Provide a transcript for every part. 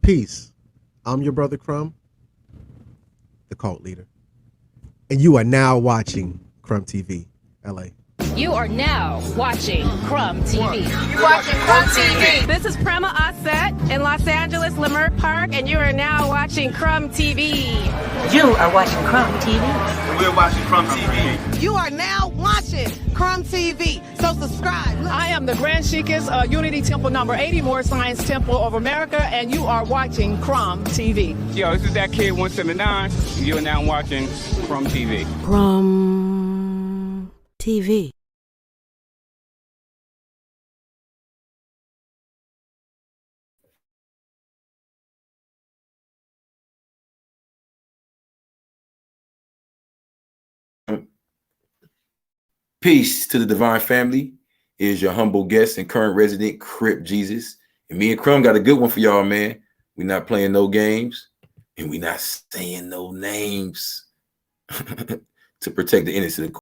Peace. I'm your brother Crumb, the cult leader. And you are now watching Crumbtv, LA. You are now watching Crumbtv. You're watching Crumbtv. This is Prema Asset in Los Angeles, Leimert Park, and you are now watching Crumbtv. You are watching Crumbtv. We're watching Crumbtv. You are now watching Crumbtv. So subscribe. I am the Grand Sheikess, Unity Temple number 80, More Science Temple of America, and you are watching Crumbtv. Yo, this is that kid 179. You're now watching Crumbtv. Crumbtv. Peace to the divine family. It is your humble guest and current resident, Crip Jesus. And me and Crumb got a good one for y'all, man. We're not playing no games, and we're not saying no names to protect the innocent.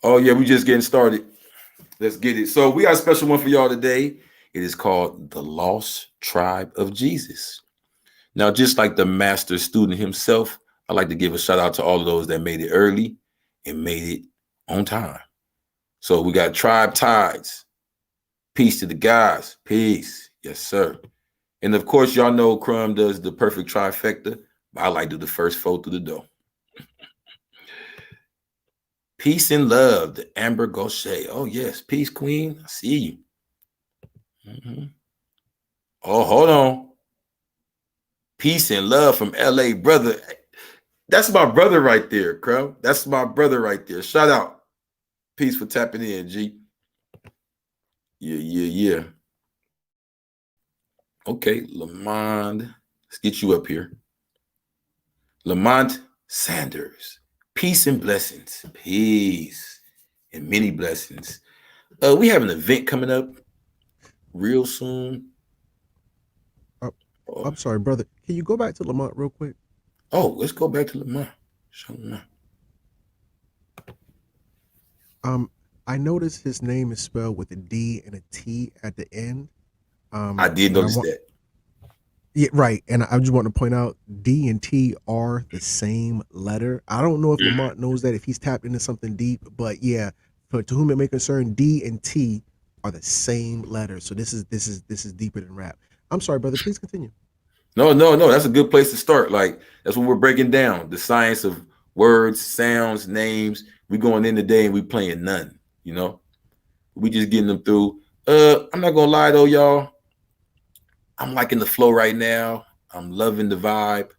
Oh, yeah, we just getting started. Let's get it. So we got a special one for y'all today. It is called The Lost Tribe of Jesus. Now, just like the master student himself, I'd like to give a shout out to all of those that made it early and made it on time. So we got Tribe Tides. Peace to the guys. Peace. Yes, sir. And of course, y'all know Crumb does the perfect trifecta. But I like to do the first four through the door. Peace and love, the Amber Gaucher. Oh, yes. Peace, Queen. I see you. Oh, hold on. Peace and love from LA, brother. That's my brother right there, Crumb. That's my brother right there. Shout out. Peace for tapping in, G. Yeah. Okay, Lamont. Let's get you up here. Lamont Sanders. Peace and blessings. Peace and many blessings. We have an event coming up real soon. I'm sorry, brother. Can you go back to Lamont real quick? Oh, let's go back to Lamont. I noticed his name is spelled with a D and a T at the end. I did notice that. Yeah, right. And I just want to point out D and T are the same letter. I don't know if Lamont knows that, if he's tapped into something deep, but yeah, to whom it may concern, D and T are the same letter. So this is deeper than rap. I'm sorry, brother. Please continue. No. That's a good place to start. Like, that's what we're breaking down. The science of words, sounds, names. We going in today and we playing none, you know? We just getting them through. I'm not gonna lie though, y'all. I'm liking the flow right now. I'm loving the vibe.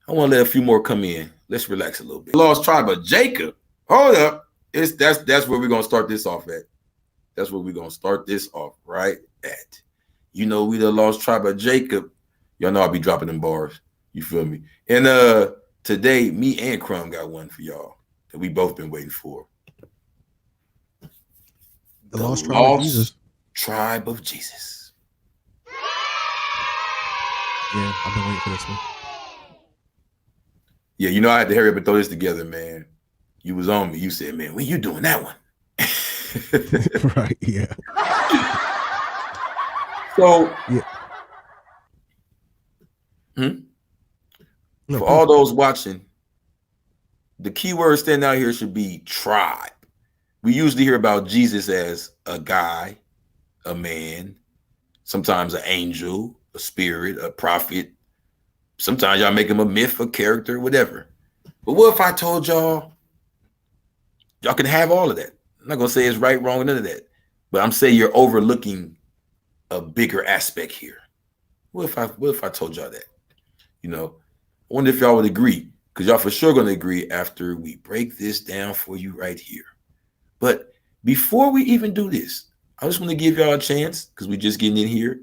I want to let a few more come in. Let's relax a little bit. Lost Tribe of Jacob. Hold up. That's where we're gonna start this off at. That's where we're gonna start this off right at. You know, we the Lost Tribe of Jacob. Y'all know I'll be dropping them bars. You feel me? And today, me and Crumb got one for y'all that we both been waiting for. The Lost Tribe of Jesus. Tribe of Jesus. Yeah, I've been waiting for this one. Yeah, you know, I had to hurry up and throw this together, man. You was on me. You said, man, when you doing that one? Right, yeah. So, yeah. No, for all those watching, the key word standing out here should be tribe. We usually hear about Jesus as a guy, a man, sometimes an angel, a spirit, a prophet. Sometimes y'all make him a myth, a character, whatever. But what if I told y'all can have all of that? I'm not gonna say it's right, wrong, none of that. But I'm saying you're overlooking a bigger aspect here. What if I told y'all that? You know, I wonder if y'all would agree, because y'all for sure gonna agree after we break this down for you right here. But before we even do this, I just want to give y'all a chance, because we're just getting in here.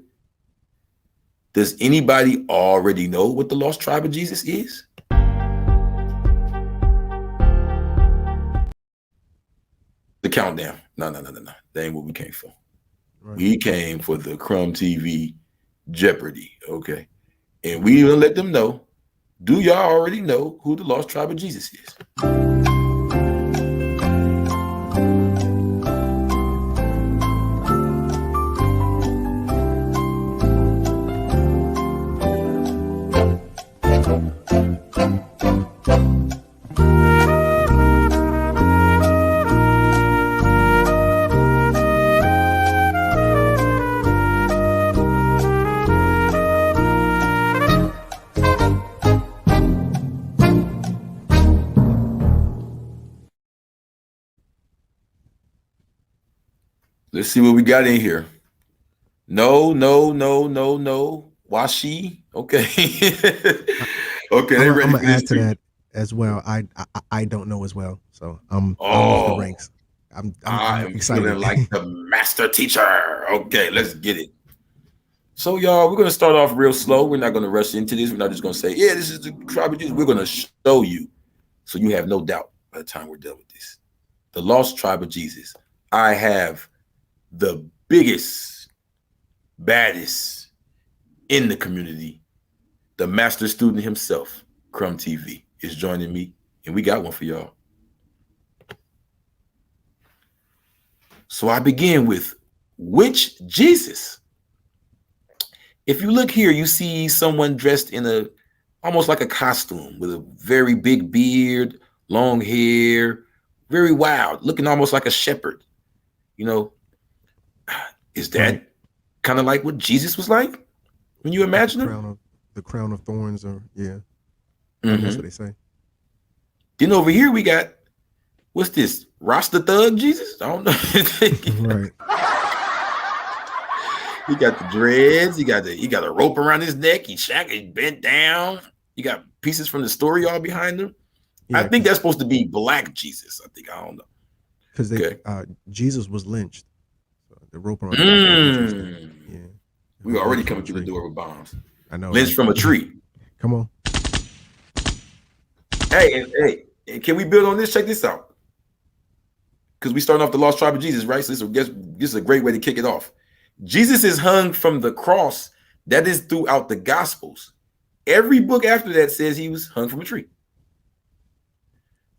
Does anybody already know what the Lost Tribe of Jesus is? The countdown. No. That ain't what we came for. Right. We came for the Crumbtv Jeopardy. Okay. And we gonna let them know. Do y'all already know who the Lost Tribe of Jesus is? Let's see what we got in here. No. Washi. Okay. Okay, they I'm ready gonna for this add to too. that as well. I don't know as well, so I'm off the ranks. I'm I am excited. feeling like the master teacher. Okay, let's get it. So, y'all, we're gonna start off real slow. We're not gonna rush into this. We're not just gonna say, "Yeah, this is the tribe of Jesus." We're gonna show you, so you have no doubt by the time we're done with this. The lost tribe of Jesus. I have the biggest, baddest in the community. The master student himself, Crumbtv, is joining me, and we got one for y'all. So I begin with which Jesus? If you look here, you see someone dressed in almost like a costume with a very big beard, long hair, very wild, looking almost like a shepherd. You know, is that kind of like what Jesus was like when you imagine him? The crown of thorns, or yeah, Mm-hmm. that's what they say. Then over here we got, what's this? Rasta Thug Jesus? I don't know. Right. He got the dreads. He got a rope around his neck. He's bent down. You got pieces from the story all behind him. Yeah, I think that's supposed to be Black Jesus. I don't know. Because Jesus was lynched. So the rope around. Yeah. We already coming through the door with bombs. I know. Lynched from a tree. Come on. Hey, can we build on this? Check this out. Because we starting off the lost tribe of Jesus, right? So this is a great way to kick it off. Jesus is hung from the cross. That is throughout the Gospels. Every book after that says he was hung from a tree.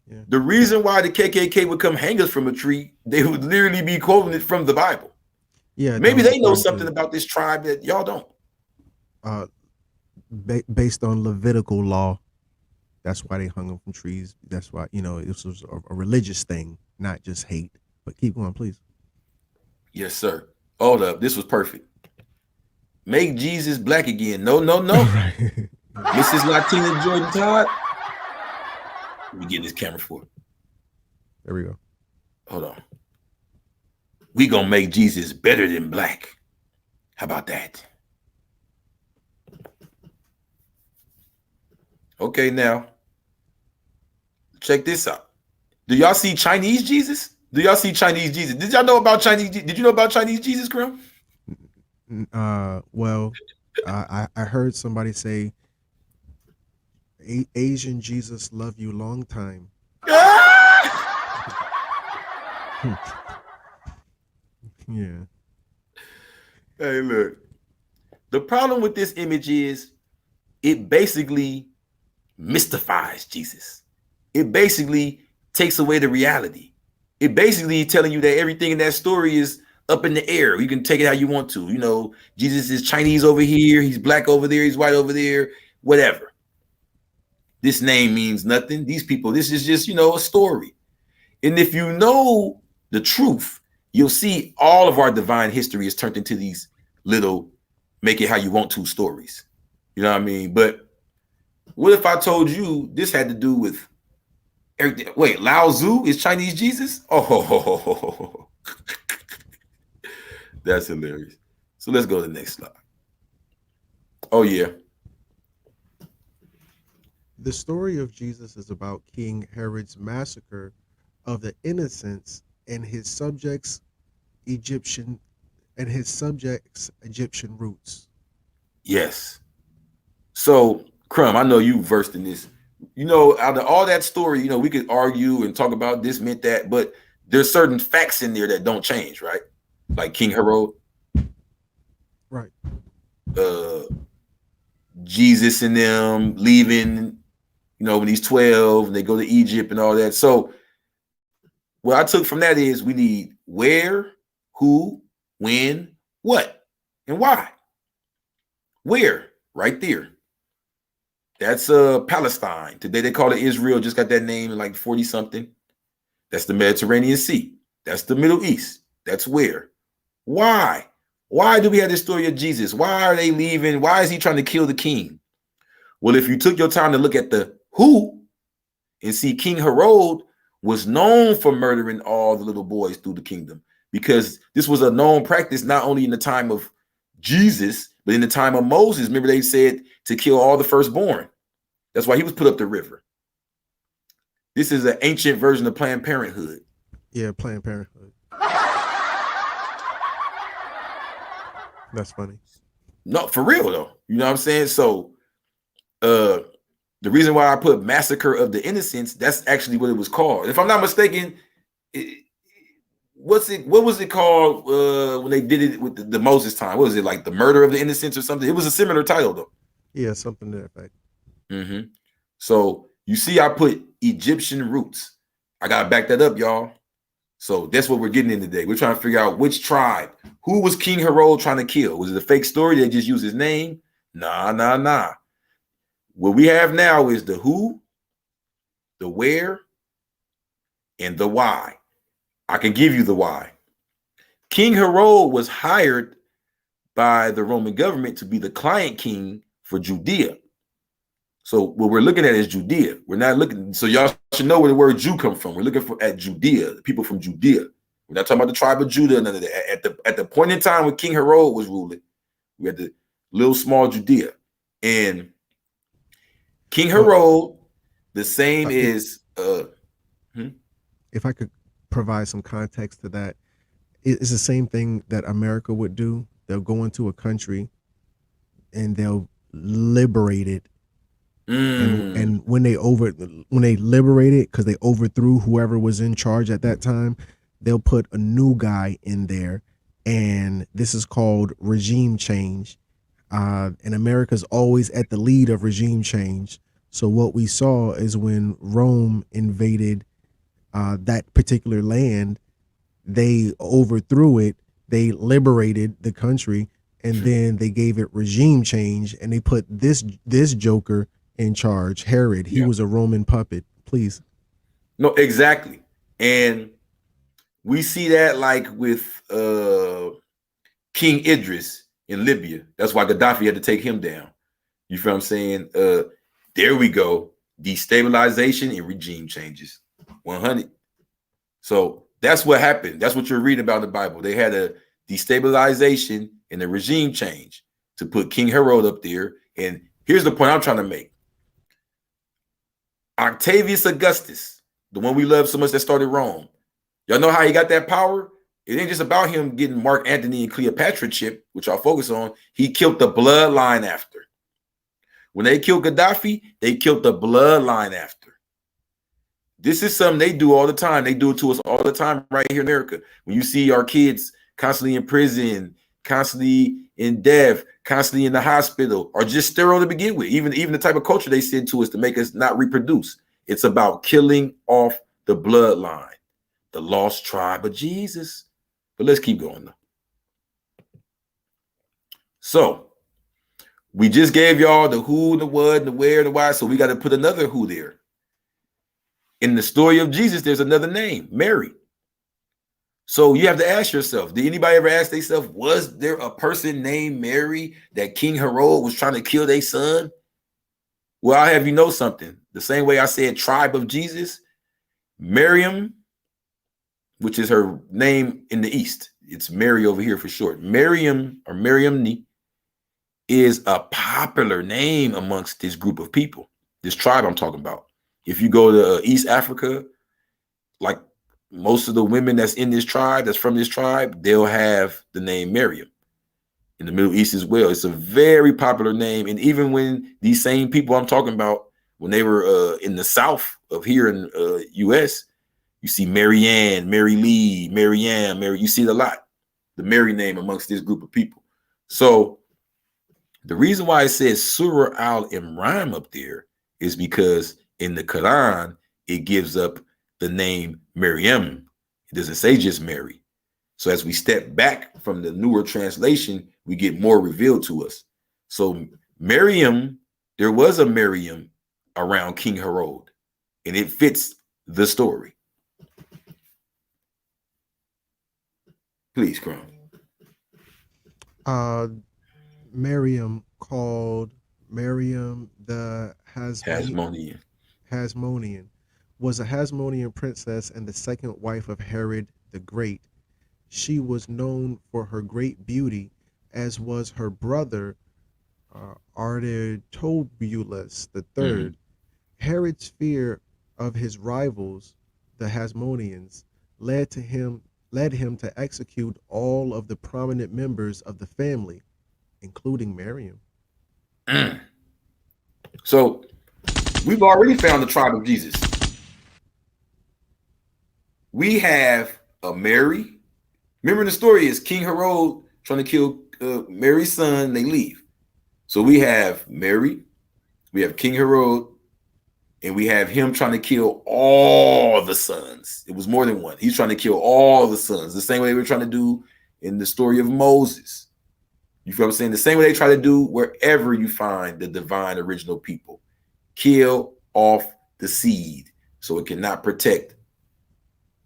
Yeah. The reason why the KKK would come hang us from a tree, they would literally be quoting it from the Bible. Yeah, maybe they know something about this tribe that y'all don't. Based on Levitical law, that's why they hung them from trees. That's why, this was a religious thing, not just hate. But keep going, please. Yes, sir. Hold up. This was perfect. Make Jesus black again. No. Right. Mrs. Latina Jordan Todd. Let me get this camera for it. There we go. Hold on. We gonna make Jesus better than black. How about that? Okay, now check this out. Do y'all see Chinese Jesus? Did y'all know about Chinese? Did you know about Chinese Jesus, Crim? Well, I heard somebody say, Asian Jesus love you long time. Yeah. Hey, look. The problem with this image is it basically mystifies Jesus. It basically takes away the reality. It basically telling you that everything in that story is up in the air. You can take it how you want to. Jesus is Chinese over here. He's black over there. He's white over there. Whatever. This name means nothing. These people, this is just, a story. And if you know the truth, you'll see all of our divine history is turned into these little make it how you want to stories. You know what I mean? But what if I told you this had to do with everything? Wait, Lao Tzu is Chinese Jesus? Oh, that's hilarious. So let's go to the next slide. Oh, yeah. The story of Jesus is about King Herod's massacre of the innocents and his subjects' Egyptian roots. Yes. So, Crumb, I know you versed in this. Out of all that story, we could argue and talk about this meant that, but there's certain facts in there that don't change, right? Like King Herod. Right. Jesus and them leaving, when he's 12 and they go to Egypt and all that. So what I took from that is we need where, who, when, what, and why. Where? Right there. That's Palestine. Today they call it Israel, just got that name in like 40 something. That's the Mediterranean Sea. That's the Middle East. That's where. Why? Why do we have this story of Jesus? Why are they leaving? Why is he trying to kill the king? Well, if you took your time to look at the who and see King Herod was known for murdering all the little boys through the kingdom because this was a known practice not only in the time of Jesus, but in the time of Moses. Remember, they said to kill all the firstborn. That's why he was put up the river. This is an ancient version of Planned Parenthood. Yeah, Planned Parenthood. That's funny. No, for real though. You know what I'm saying? So the reason why I put Massacre of the Innocents, that's actually what it was called. If I'm not mistaken, what was it called when they did it with the Moses time? What was it, like the Murder of the Innocents or something? It was a similar title though. Yeah, something to that effect. Mm-hmm. So you see, I put Egyptian roots. I gotta back that up, y'all. So that's what we're getting in today. We're trying to figure out which tribe. Who was King Herod trying to kill? Was it a fake story? They just used his name? Nah. What we have now is the who, the where, and the why. I can give you the why. King Herod was hired by the Roman government to be the client king for Judea. So what we're looking at is Judea. We're not looking, so y'all should know where the word Jew comes from. We're looking at Judea, the people from Judea. We're not talking about the tribe of Judah, none of that. At the point in time when King Herod was ruling, we had the little small Judea. And King Herod, the same is if I could provide some context to that, it's the same thing that America would do. They'll go into a country and they'll liberate it. And when they liberate it, because they overthrew whoever was in charge at that time, they'll put a new guy in there, and this is called regime change. And America's always at the lead of regime change. So what we saw is when Rome invaded that particular land, they overthrew it, they liberated the country, and then they gave it regime change, and they put this joker in charge, Herod. He was a Roman puppet. Please. No, exactly. And we see that like with King Idris in Libya. That's why Gaddafi had to take him down. You feel what I'm saying? There we go. Destabilization and regime changes. 100. So that's what happened. That's what you're reading about in the Bible. They had a destabilization and a regime change to put King Herod up there. And here's the point I'm trying to make. Octavius Augustus, the one we love so much that started Rome. Y'all know how he got that power? It ain't just about him getting Mark Antony and Cleopatra chip, which I'll focus on. He killed the bloodline after. When they killed Gaddafi, they killed the bloodline after. This is something they do all the time. They do it to us all the time right here in America. When you see our kids constantly in prison, constantly in death, constantly in the hospital, or just sterile to begin with, even the type of culture they send to us to make us not reproduce. It's about killing off the bloodline, the lost tribe of Jesus. But let's keep going though. So we just gave y'all the who, the what, the where, the why. So we got to put another who there. In the story of Jesus, there's another name, Mary. So you have to ask yourself, did anybody ever ask themselves, was there a person named Mary that King Herod was trying to kill their son? Well, I'll have you know something. The same way I said tribe of Jesus, Miriam, which is her name in the East. It's Mary over here for short. Miriam or Miriamni is a popular name amongst this group of people, this tribe I'm talking about. If you go to East Africa, like most of the women that's in this tribe, that's from this tribe, they'll have the name Miriam. In the Middle East as well. It's a very popular name. And even when these same people I'm talking about, when they were in the South of here in US, you see Mary Ann, Mary Lee, Mary Ann, Mary, you see it a lot. The Mary name amongst this group of people. So the reason why it says Surah Al-Imran up there is because in the Quran, it gives up the name Maryam. It doesn't say just Mary. So as we step back from the newer translation, we get more revealed to us. So Miriam, there was a Miriam around King Herod, and it fits the story. Please, Crumb. Miriam called Miriam the Hasmonean was a Hasmonean princess and the second wife of Herod the Great. She was known for her great beauty, as was her brother Aristobulus the Mhm. Third. Herod's fear of his rivals, the Hasmoneans, led him to execute all of the prominent members of the family, including Miriam. Mm. So we've already found the tribe of Jesus. We have a Mary. Remember the story is King Herod trying to kill Mary's son. They leave. So we have Mary, we have King Herod, and we have him trying to kill all the sons. It was more than one. He's trying to kill all the sons, the same way they were trying to do in the story of Moses. You feel what I'm saying? The same way they try to do wherever you find the divine original people. Kill off the seed so it cannot protect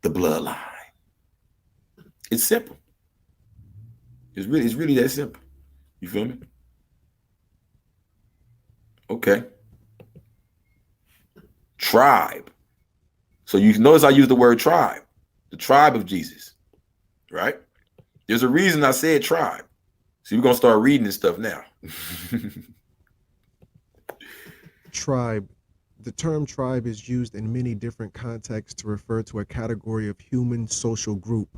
the bloodline. It's simple. It's really that simple. You feel me? Okay. Tribe. So you notice I use the word tribe, the tribe of Jesus, right? There's a reason I said tribe. So we're gonna start reading this stuff now. Tribe. The term tribe is used in many different contexts to refer to a category of human social group.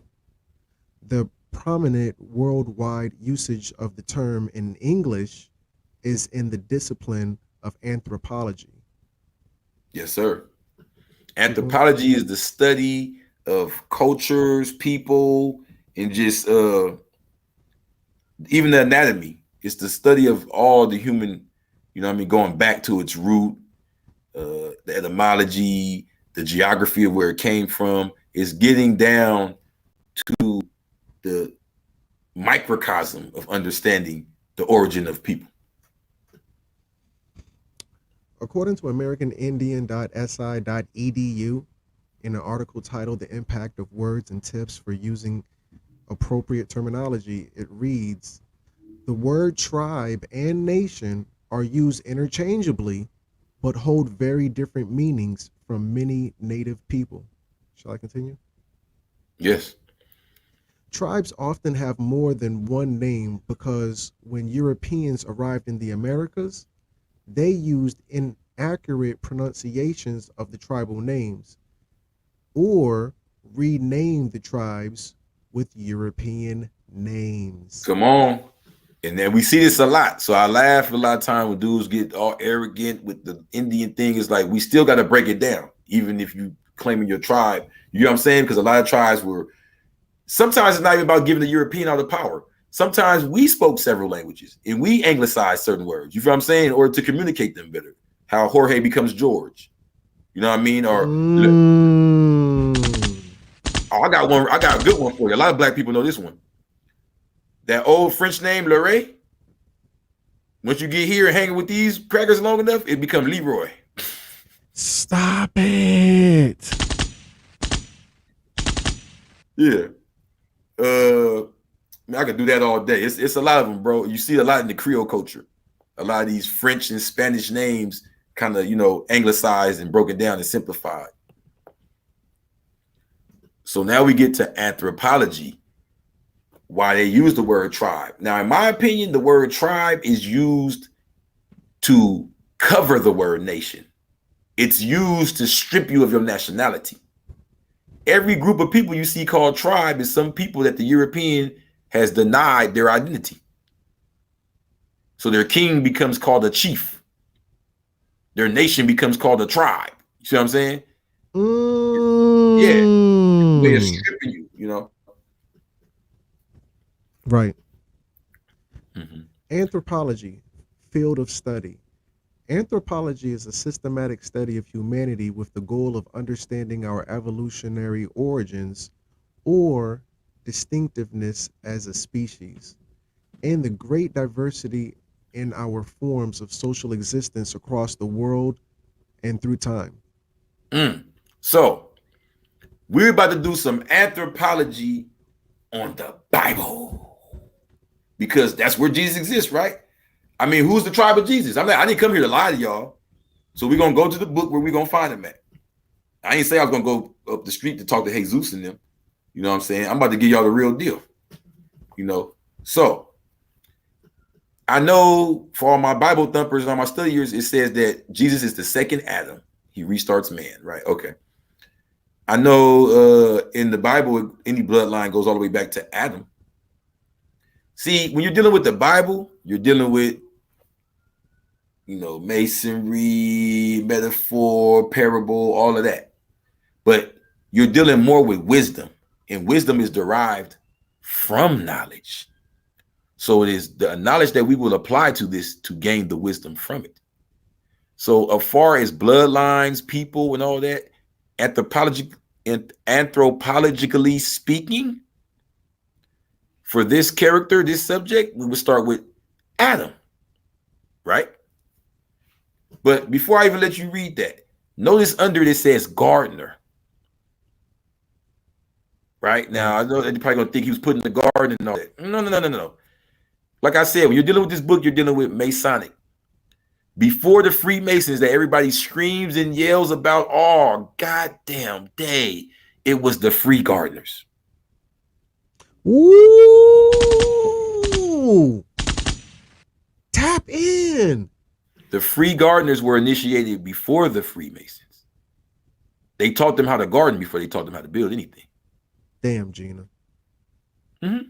The prominent worldwide usage of the term in English is in the discipline of anthropology. Yes, sir. Anthropology is the study of cultures, people, and just even the anatomy. It's the study of all the human, you know what I mean, going back to its root, the etymology, the geography of where it came from. Is getting down to the microcosm of understanding the origin of people. According to AmericanIndian.si.edu, in an article titled The Impact of Words and Tips for Using Appropriate Terminology, it reads, the word tribe and nation are used interchangeably, but hold very different meanings from many native people. Shall I continue? Yes. Tribes often have more than one name because when Europeans arrived in the Americas, they used inaccurate pronunciations of the tribal names or renamed the tribes with European names. Come on. And then we see this a lot. So I laugh a lot of time when dudes get all arrogant with the Indian thing. It's like, we still got to break it down, even if you claiming your tribe. You know what I'm saying? Because a lot of tribes were, sometimes it's not even about giving the European all the power. Sometimes we spoke several languages and we anglicized certain words. You feel what I'm saying? Or to communicate them better. How Jorge becomes George. You know what I mean? Or oh, I got a good one for you. A lot of black people know this one. That old French name, Leray. Once you get here and hanging with these crackers long enough, it becomes Leroy. Stop it. Yeah. I could do that all day. It's a lot of them, bro. You see a lot in the Creole culture. A lot of these French and Spanish names kind of, anglicized and broken down and simplified. So now we get to anthropology, why they use the word tribe. Now, in my opinion, the word tribe is used to cover the word nation. It's used to strip you of your nationality. Every group of people you see called tribe is some people that the European has denied their identity. So their king becomes called a chief. Their nation becomes called a tribe. You see what I'm saying? Yeah. Way of stripping you, Right. Anthropology, field of study. Anthropology is a systematic study of humanity with the goal of understanding our evolutionary origins or distinctiveness as a species and the great diversity in our forms of social existence across the world and through time. So we're about to do some anthropology on the Bible because that's where Jesus exists, right? I mean, who's the tribe of Jesus? I didn't come here to lie to y'all. So we're going to go to the book where we're going to find him at. I ain't say I was going to go up the street to talk to Jesus and them. You know what I'm saying? I'm about to give y'all the real deal. You know, so I know for all my Bible thumpers and all my study years, it says that Jesus is the second Adam. He restarts man, right? Okay. I know in the Bible, any bloodline goes all the way back to Adam. See, when you're dealing with the Bible, you're dealing with, you know, masonry, metaphor, parable, all of that. But you're dealing more with wisdom, and wisdom is derived from knowledge. So it is the knowledge that we will apply to this to gain the wisdom from it. So as far as bloodlines, people, and all that, anthropologically speaking, for this character, this subject, we would start with Adam, right? But before I even let you read that, notice under this says gardener. Right? Now, I know that you're probably going to think he was putting the garden and all that. No. Like I said, when you're dealing with this book, you're dealing with Masonic. Before the Freemasons that everybody screams and yells about, oh, goddamn day, it was the free gardeners. Ooh. Tap in. The free gardeners were initiated before the Freemasons. They taught them how to garden before they taught them how to build anything. Damn, Gina. Mm-hmm.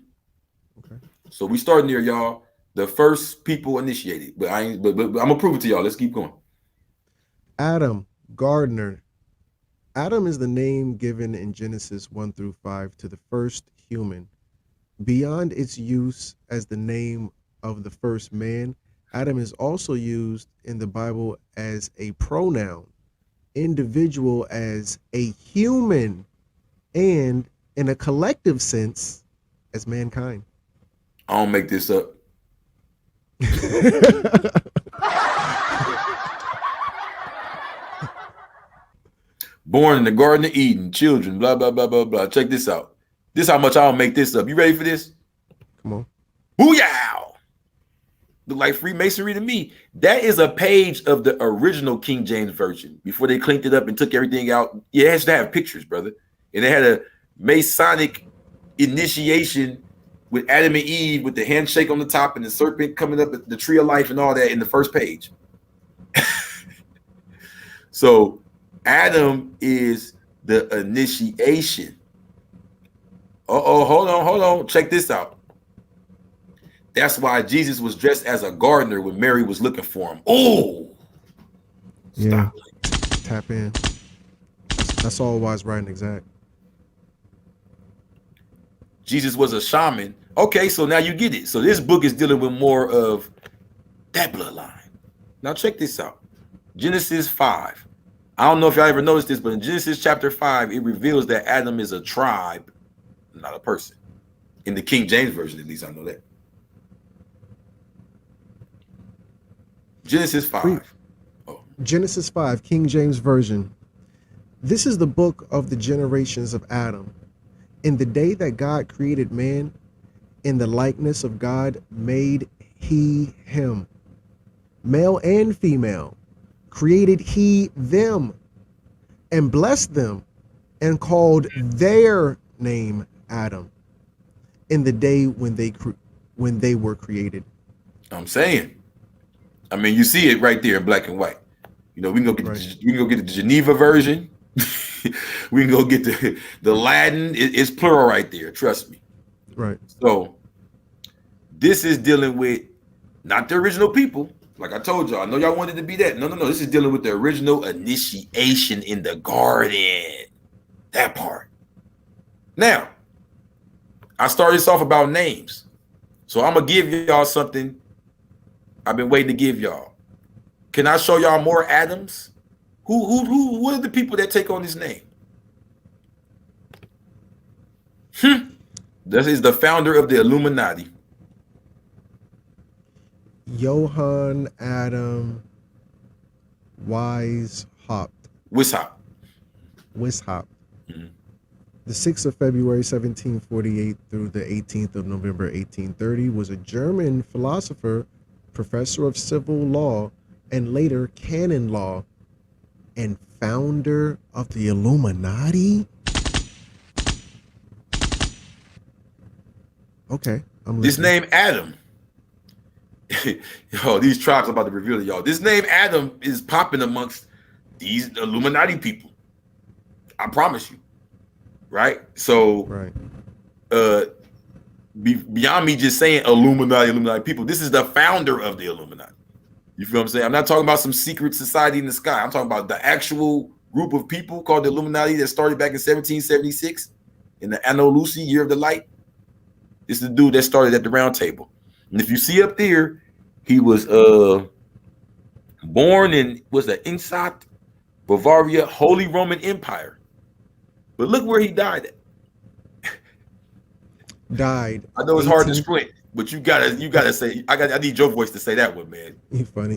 Okay. So we starting there, y'all. The first people initiated, but I'm gonna prove it to y'all. Let's keep going. Adam, gardener. Adam is the name given in Genesis 1-5 to the first human. Beyond its use as the name of the first man, Adam is also used in the Bible as a pronoun, individual as a human, and in a collective sense as mankind. I don't make this up. Born in the Garden of Eden, children, blah, blah, blah, blah, blah. Check this out. This is how much I don't make this up. You ready for this? Come on. Booyah! Look like Freemasonry to me. That is a page of the original King James Version before they cleaned it up and took everything out. Yeah, it has to have pictures, brother. And they had a Masonic initiation with Adam and Eve with the handshake on the top and the serpent coming up, the tree of life and all that in the first page. So Adam is the initiation. Hold on. Check this out. That's why Jesus was dressed as a gardener when Mary was looking for him. Oh, yeah. Tap in. That's all wise, right, and exact. Jesus was a shaman. Okay, so now you get it. So this book is dealing with more of that bloodline. Now check this out. Genesis 5. I don't know if y'all ever noticed this, but in Genesis chapter 5, it reveals that Adam is a tribe, not a person. In the King James Version, at least I know that. Genesis 5. Genesis 5, King James Version. This is the book of the generations of Adam. In the day that God created man, in the likeness of God made he him. Male and female created he them, and blessed them, and called their name Adam, in the day when they were created. I'm saying. I mean, you see it right there in black and white. You know, we can go get the Geneva version. We can go get the Latin. It's plural right there. Trust me. Right. So this is dealing with not the original people. Like I told y'all, I know y'all wanted to be that. No. This is dealing with the original initiation in the garden. That part. Now, I started this off about names. So I'm going to give y'all something I've been waiting to give y'all. Can I show y'all more Adams? What are the people that take on this name? This is the founder of the Illuminati. Johann Adam Weishaupt. Mm-hmm. The 6th of February, 1748 through the 18th of November, 1830 was a German philosopher, professor of civil law, and later canon law, and founder of the Illuminati. Okay, I'm This listening. name Adam. Yo, these tribes I'm about to reveal to y'all. This name Adam is popping amongst these Illuminati people. I promise you. Right? So Right. Beyond me just saying Illuminati people, this is the founder of the Illuminati. You feel what I'm saying? I'm not talking about some secret society in the sky. I'm talking about the actual group of people called the Illuminati that started back in 1776 in the Anno Lucy, Year of the Light. This is the dude that started at the Round Table. And if you see up there, he was born in, was that Ingstadt, Bavaria, Holy Roman Empire. But look where he died at. Died. I know it's hard to 18 sprint, but you gotta say, I need your voice to say that one, man. You funny.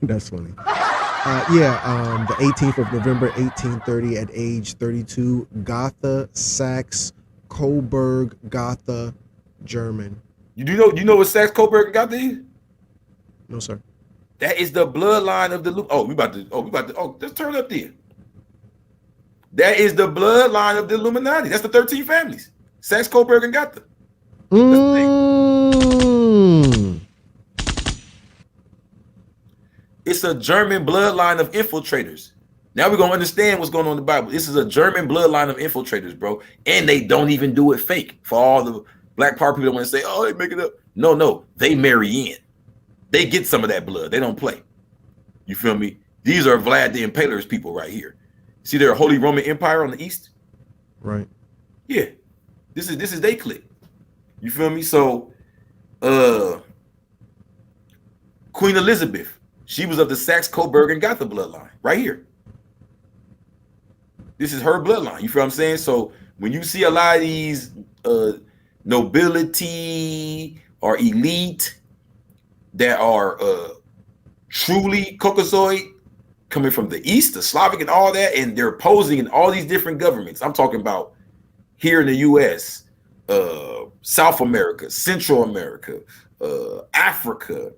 That's funny. The 18th of November, 1830, at age 32, Gotha, Saxe, Coburg, Gotha, German. You know what Saxe Coburg got there? No, sir. That is the bloodline of the let's turn up there. That is the bloodline of the Illuminati. That's the 13 families. Saxe Coburg and Gotha. It's a German bloodline of infiltrators. Now we're gonna understand what's going on in the Bible. This is a German bloodline of infiltrators, bro. And they don't even do it fake. For all the Black Power people that want to say, oh, they make it up. No, they marry in. They get some of that blood. They don't play. You feel me? These are Vlad the Impaler's people right here. See their Holy Roman Empire on the east? Right. Yeah. This is they clique. You feel me? So Queen Elizabeth, she was of the Saxe Coburg and Gotha bloodline right here. This is her bloodline. You feel what I'm saying? So when you see a lot of these nobility or elite that are truly Caucasoid, coming from the East, the Slavic and all that, and they're posing in all these different governments. I'm talking about here in the U.S., South America, Central America, Africa,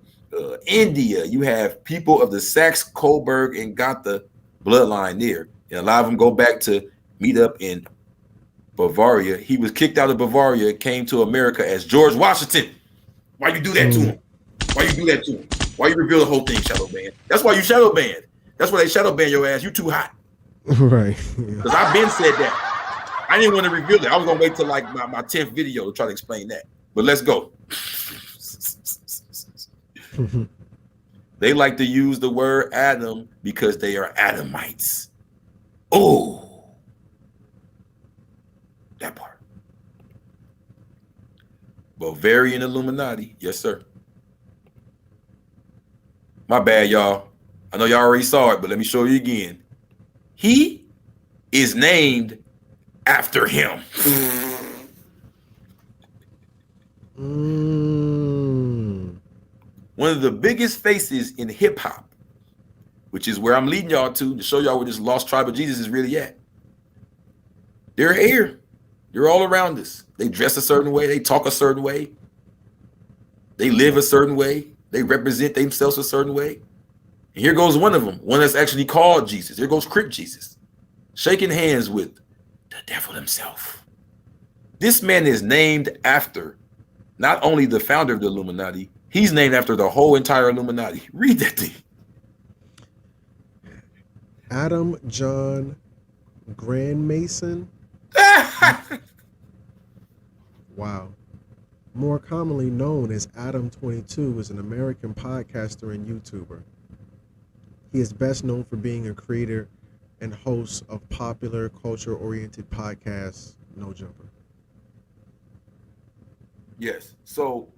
India. You have people of the Saxe, Coburg, and Gotha bloodline there. And a lot of them go back to meet up in Bavaria. He was kicked out of Bavaria, came to America as George Washington. Why you do that to him? Why you do that to him? Why you reveal the whole thing, shadow ban? That's why you shadow banned. That's why they shadow ban your ass. You too hot. Right. Because I've been said that. I didn't want to reveal it. I was gonna wait till like my 10th video to try to explain that. But let's go. They like to use the word Adam because they are Adamites. Oh, that part. Bavarian Illuminati. Yes, sir. My bad, y'all. I know y'all already saw it, but let me show you again. He is named after him. One of the biggest faces in hip hop, which is where I'm leading y'all to show y'all where this lost tribe of Jesus is really at. They're here. They're all around us. They dress a certain way. They talk a certain way. They live a certain way. They represent themselves a certain way. And here goes one of them, one that's actually called Jesus. Here goes Crip Jesus, shaking hands with the devil himself. This man is named after not only the founder of the Illuminati, he's named after the whole entire Illuminati. Read that thing. Adam John Grand Mason. Wow. More commonly known as Adam22, is an American podcaster and YouTuber. He is best known for being a creator and host of popular culture-oriented podcast, No Jumper. Yes. So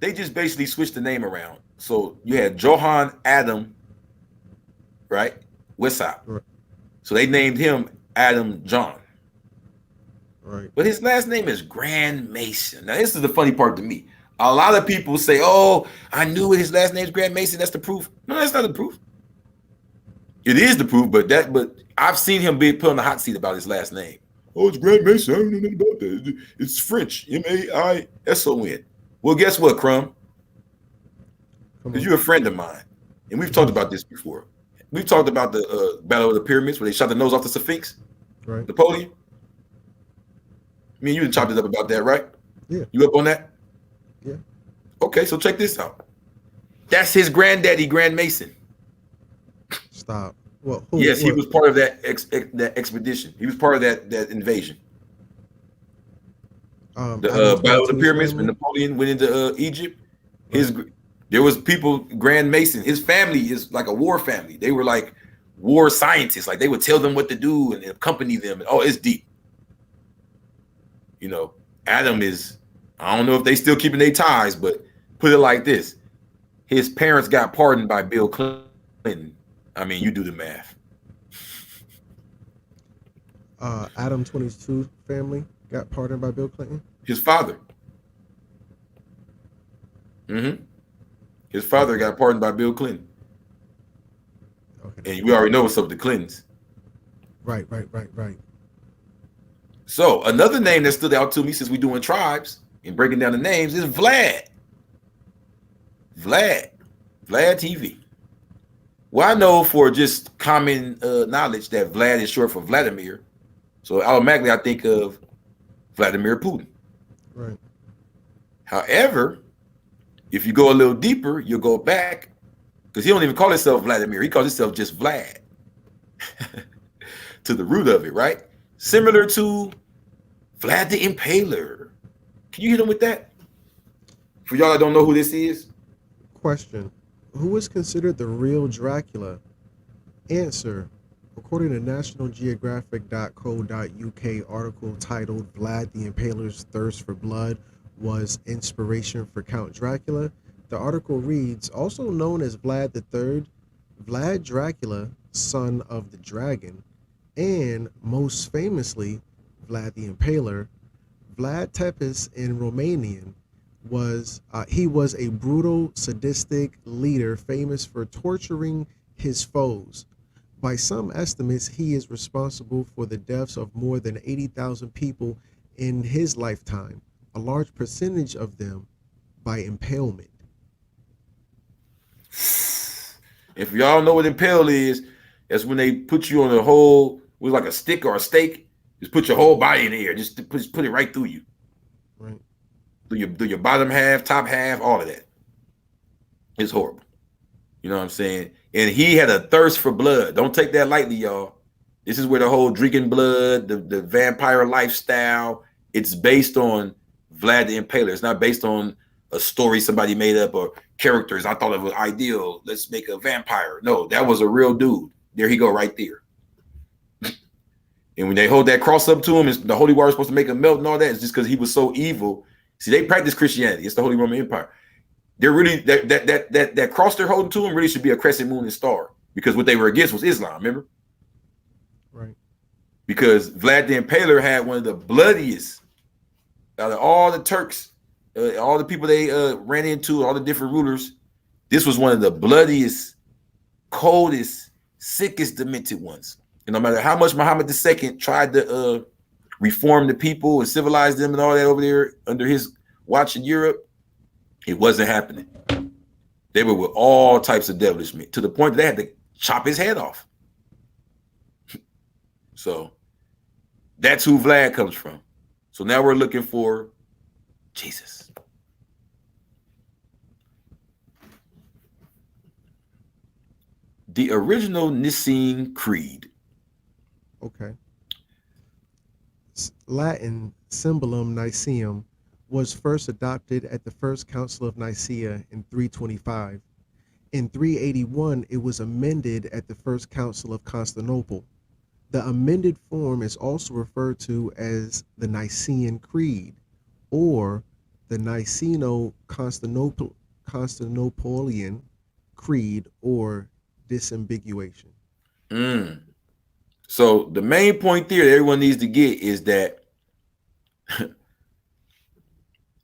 they just basically switched the name around. So you had Johann Adam, right? Westside. Right. So they named him Adam John. Right. But his last name is Grand Mason. Now, this is the funny part to me. A lot of people say, oh, I knew his last name is Grand Mason. That's the proof. No, that's not the proof. It is the proof, but I've seen him be put on the hot seat about his last name. Oh, it's Grand Mason. I don't know nothing about that. It's French. M-A-I-S-O-N. Well, guess what, Crumb? Because you're a friend of mine. And we've talked about this before. We've talked about the Battle of the Pyramids where they shot the nose off the Sphinx. Right. Napoleon. I mean, you chopped it up about that, right? Yeah. You up on that? Yeah. Okay, so check this out. That's his granddaddy, Grand Mason. Stop. Well, who? Yes, he What? was part of that that expedition. He was part of that invasion. The Adam Battle of the 22's Pyramids when family. Napoleon went into Egypt. Right. There was people. Grand Mason, his family is like a war family. They were like war scientists. Like they would tell them what to do and accompany them. Oh, it's deep. You know, Adam is. I don't know if they still keeping their ties, but put it like this: his parents got pardoned by Bill Clinton. I mean, you do the math. Adam 22 family got pardoned by Bill Clinton. His father. His father got pardoned by Bill Clinton. Okay. And we already know what's up with the Clintons. Right. So another name that stood out to me since we're doing tribes and breaking down the names is Vlad. Vlad TV. Well, I know for just common knowledge that Vlad is short for Vladimir. So automatically I think of Vladimir Putin. Right. However, if you go a little deeper, you'll go back because he don't even call himself Vladimir. He calls himself just Vlad to the root of it, right? Similar to Vlad the Impaler. Can you hit him with that? For y'all that don't know who this is. Question: who is considered the real Dracula? Answer: according to nationalgeographic.co.uk article titled "Vlad the Impaler's Thirst for Blood was inspiration for Count Dracula," the article reads, also known as Vlad III, Vlad Dracula, son of the dragon, and most famously, Vlad the Impaler, Vlad Tepes in Romanian, he was a brutal, sadistic leader famous for torturing his foes. By some estimates, he is responsible for the deaths of more than 80,000 people in his lifetime, a large percentage of them by impalement. If y'all know what impale is, that's when they put you on a whole with like a stick or a stake. Just put your whole body in the air. Just put it right through you. Right. Do your bottom half, top half, all of that. It's horrible. You know what I'm saying? And he had a thirst for blood. Don't take that lightly, y'all. This is where the whole drinking blood, the vampire lifestyle, it's based on Vlad the Impaler. It's not based on a story somebody made up or characters. I thought it was ideal. Let's make a vampire. No, that was a real dude. There he go right there. And when they hold that cross up to him, the holy water is supposed to make him melt and all that. It's just because he was so evil. See, they practice Christianity. It's the Holy Roman Empire. They're really that cross they're holding to him really should be a crescent moon and star, because what they were against was Islam. Remember? Right. Because Vlad the Impaler had one of the bloodiest out of all the Turks, all the people they ran into, all the different rulers. This was one of the bloodiest, coldest, sickest, demented ones. And no matter how much Muhammad II tried to reform the people and civilize them and all that over there under his watch in Europe, it wasn't happening. They were with all types of devilishment to the point that they had to chop his head off. So that's who Vlad comes from. So now we're looking for Jesus. The original Nicene Creed. Okay. Latin Symbolum Nicaeum was first adopted at the First Council of Nicaea in 325. In 381, it was amended at the First Council of Constantinople. The amended form is also referred to as the Nicene Creed or the Niceno-Constantinopolitan Creed or disambiguation. So the main point there that everyone needs to get is that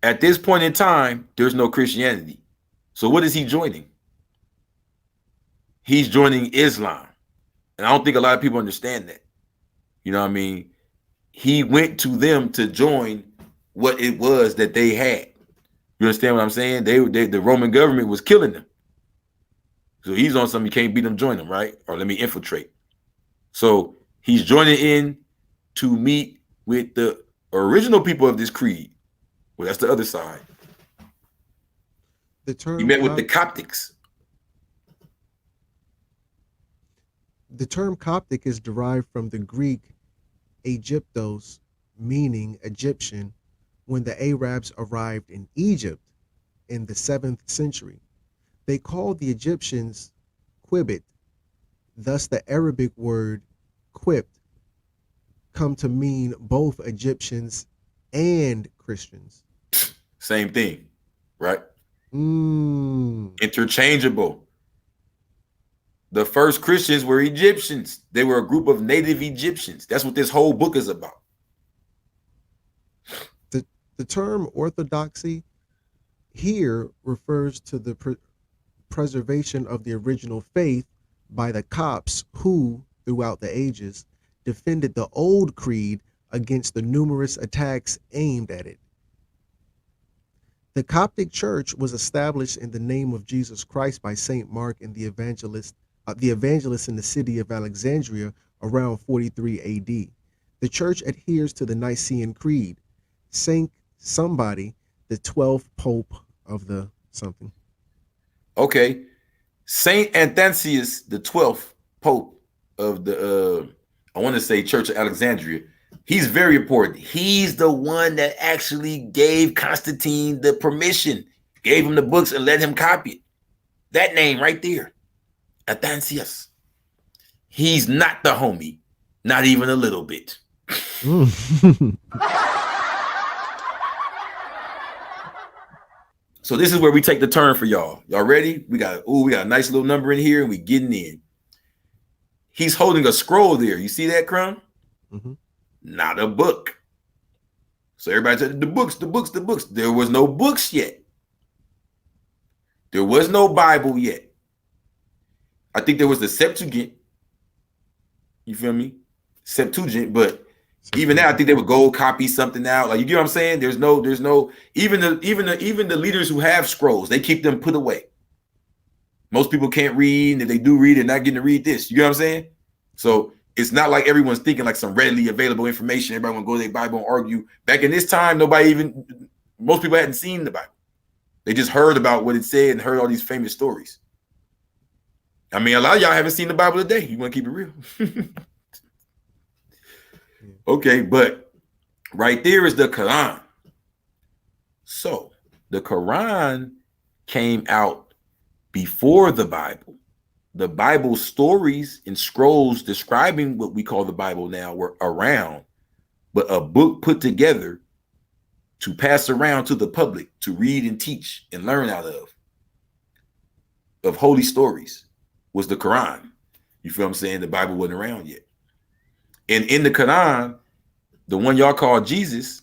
at this point in time, there's no Christianity. So what is he joining? He's joining Islam. And I don't think a lot of people understand that. You know what I mean? He went to them to join what it was that they had. You understand what I'm saying? The Roman government was killing them. So he's on something, you can't beat them, join them, right? Or let me infiltrate. So he's joining in to meet with the original people of this creed. Well, that's the other side. The term He met with the Coptics. The term Coptic is derived from the Greek Aegyptos, meaning Egyptian, when the Arabs arrived in Egypt in the 7th century. They called the Egyptians Quibit. Thus, the Arabic word quipt come to mean both Egyptians and Christians. Same thing, right? Interchangeable. The first Christians were Egyptians. They were a group of native Egyptians. That's what this whole book is about. The term orthodoxy here refers to the preservation of the original faith by the Copts who, throughout the ages, defended the old creed against the numerous attacks aimed at it. The Coptic Church was established in the name of Jesus Christ by Saint Mark and the evangelist in the city of Alexandria around 43 AD. The church adheres to the Nicene Creed. Saint somebody, the 12th Pope of the something. Okay. Saint Athanasius, the 12th Pope of the, I want to say Church of Alexandria. He's very important. He's the one that actually gave Constantine the permission, gave him the books and let him copy it. That name right there, Athanasius. He's not the homie, not even a little bit. So this is where we take the turn for y'all. Y'all ready? We got a nice little number in here and we getting in. He's holding a scroll there. You see that, Crumb? Not a book. So everybody said the books. There was no books yet. There was no Bible yet. I think there was the Septuagint. You feel me? Septuagint, but even now I think they would go copy something out. Like, you get what I'm saying? There's no even the leaders who have scrolls, they keep them put away. Most people can't read, and if they do read, they're not getting to read this. You get what I'm saying? So it's not like everyone's thinking like some readily available information. Everybody want to go to their Bible and argue. Back in this time, most people hadn't seen the Bible. They just heard about what it said and heard all these famous stories. I mean, a lot of y'all haven't seen the Bible today. You want to keep it real. Okay, but right there is the Quran. So the Quran came out before the Bible. The Bible stories and scrolls describing what we call the Bible now were around, but a book put together to pass around to the public to read and teach and learn out of holy stories was the Quran. You feel what I'm saying? The Bible wasn't around yet. And in the Quran, the one y'all call Jesus,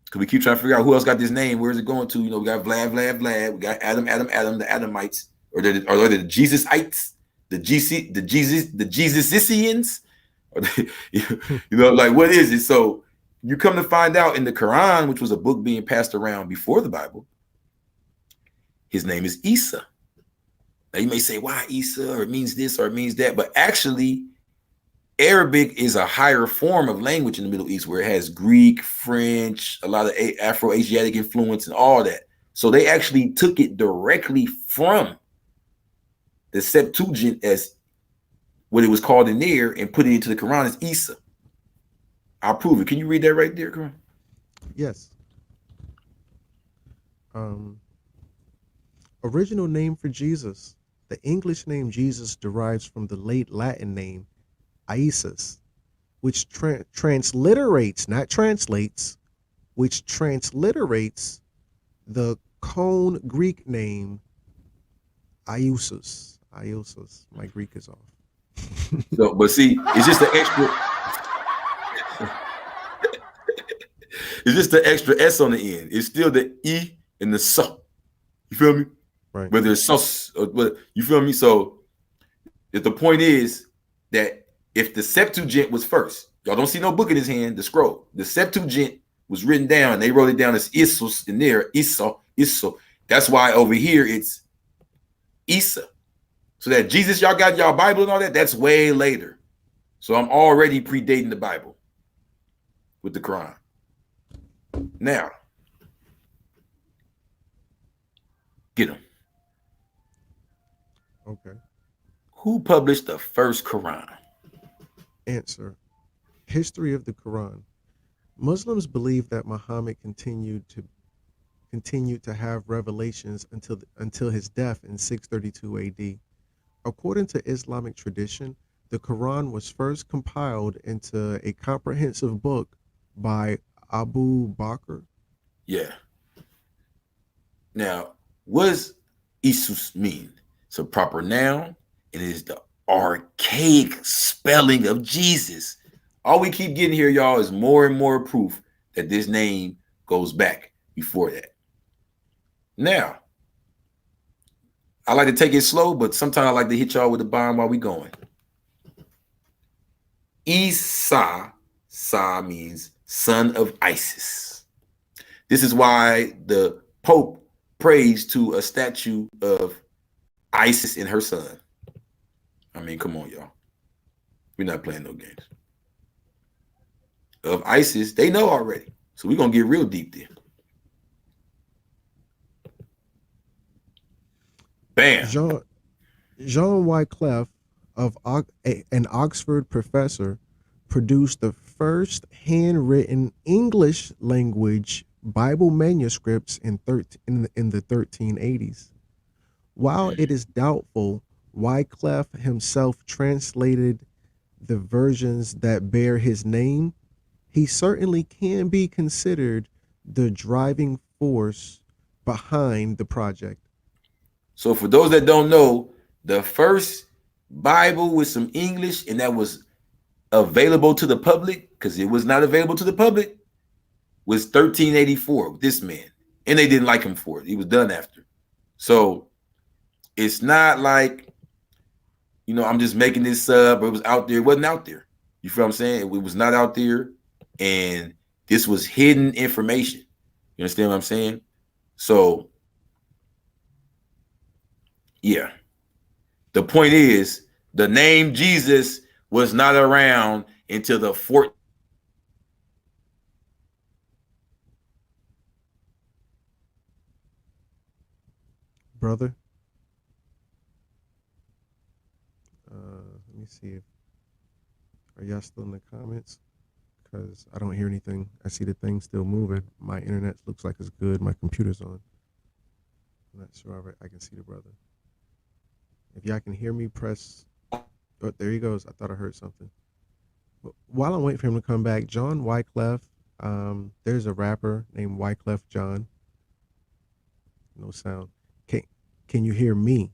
because we keep trying to figure out who else got this name, where's it going to? You know, we got Vlad, we got Adam, the Adamites, or the Jesusites, the Jesusicians, or you know, like, what is it? So you come to find out in the Quran, which was a book being passed around before the Bible, his name is Isa. Now you may say, why Isa, or it means this, or it means that, but actually Arabic is a higher form of language in the Middle East, where it has Greek, French, a lot of Afro-Asiatic influence and all that. So they actually took it directly from the Septuagint, as what it was called in there, and put it into the Quran as Isa. I'll prove it. Can you read that right there, Quran? Yes. Original name for Jesus. The English name Jesus derives from the late Latin name Isis, which transliterates, not translates, which transliterates the Cone Greek name Iusus. My Greek is off. So, but see, it's just the extra. It's just the extra S on the end. It's still the E and the so. You feel me? Right. Whether it's so, but you feel me? So, if the point is that if the Septuagint was first, y'all don't see no book in his hand, the scroll. The Septuagint was written down, and they wrote it down as Isus in there, Isa. That's why over here it's Isa. So that Jesus, y'all got y'all Bible and all that, that's way later. So I'm already predating the Bible with the Quran. Now, Get him. Okay. Who published the first Quran? Answer. History of the Quran. Muslims believe that Muhammad continued to have revelations until his death in 632 AD. According to Islamic tradition, the Quran was first compiled into a comprehensive book by Abu Bakr. Yeah. Now, what does Isus mean? It's a proper noun. It is the archaic spelling of Jesus. All we keep getting here, y'all, is more and more proof that this name goes back before that. Now, I like to take it slow, but sometimes I like to hit y'all with the bomb while we going. Isa, Sa means son of Isis. This is why the Pope prays to a statue of Isis and her son. I mean, come on, y'all. We're not playing no games. Of ISIS, they know already. So we're going to get real deep there. Bam. Jean Wycliffe, an Oxford professor, produced the first handwritten English language Bible manuscripts in the 1380s. While it is doubtful Wycliffe himself translated the versions that bear his name, he certainly can be considered the driving force behind the project. So for those that don't know, the first Bible with some English and that was available to the public, because it was not available to the public, was 1384 with this man. And they didn't like him for it. He was done after. So it's not like, you know, I'm just making this up. It was out there. It wasn't out there. You feel what I'm saying? It was not out there. And this was hidden information. You understand what I'm saying? So, yeah. The point is, the name Jesus was not around until the 14th. Brother, let me see if are y'all still in the comments, because I don't hear anything. I see the thing still moving. My internet looks like it's good. My computer's on. I'm not sure I can see the brother. If y'all can hear me, press. Oh, there he goes. I thought I heard something. But while I'm waiting for him to come back, John Wycliffe. There's a rapper named Wycliffe John. No sound. Can you hear me?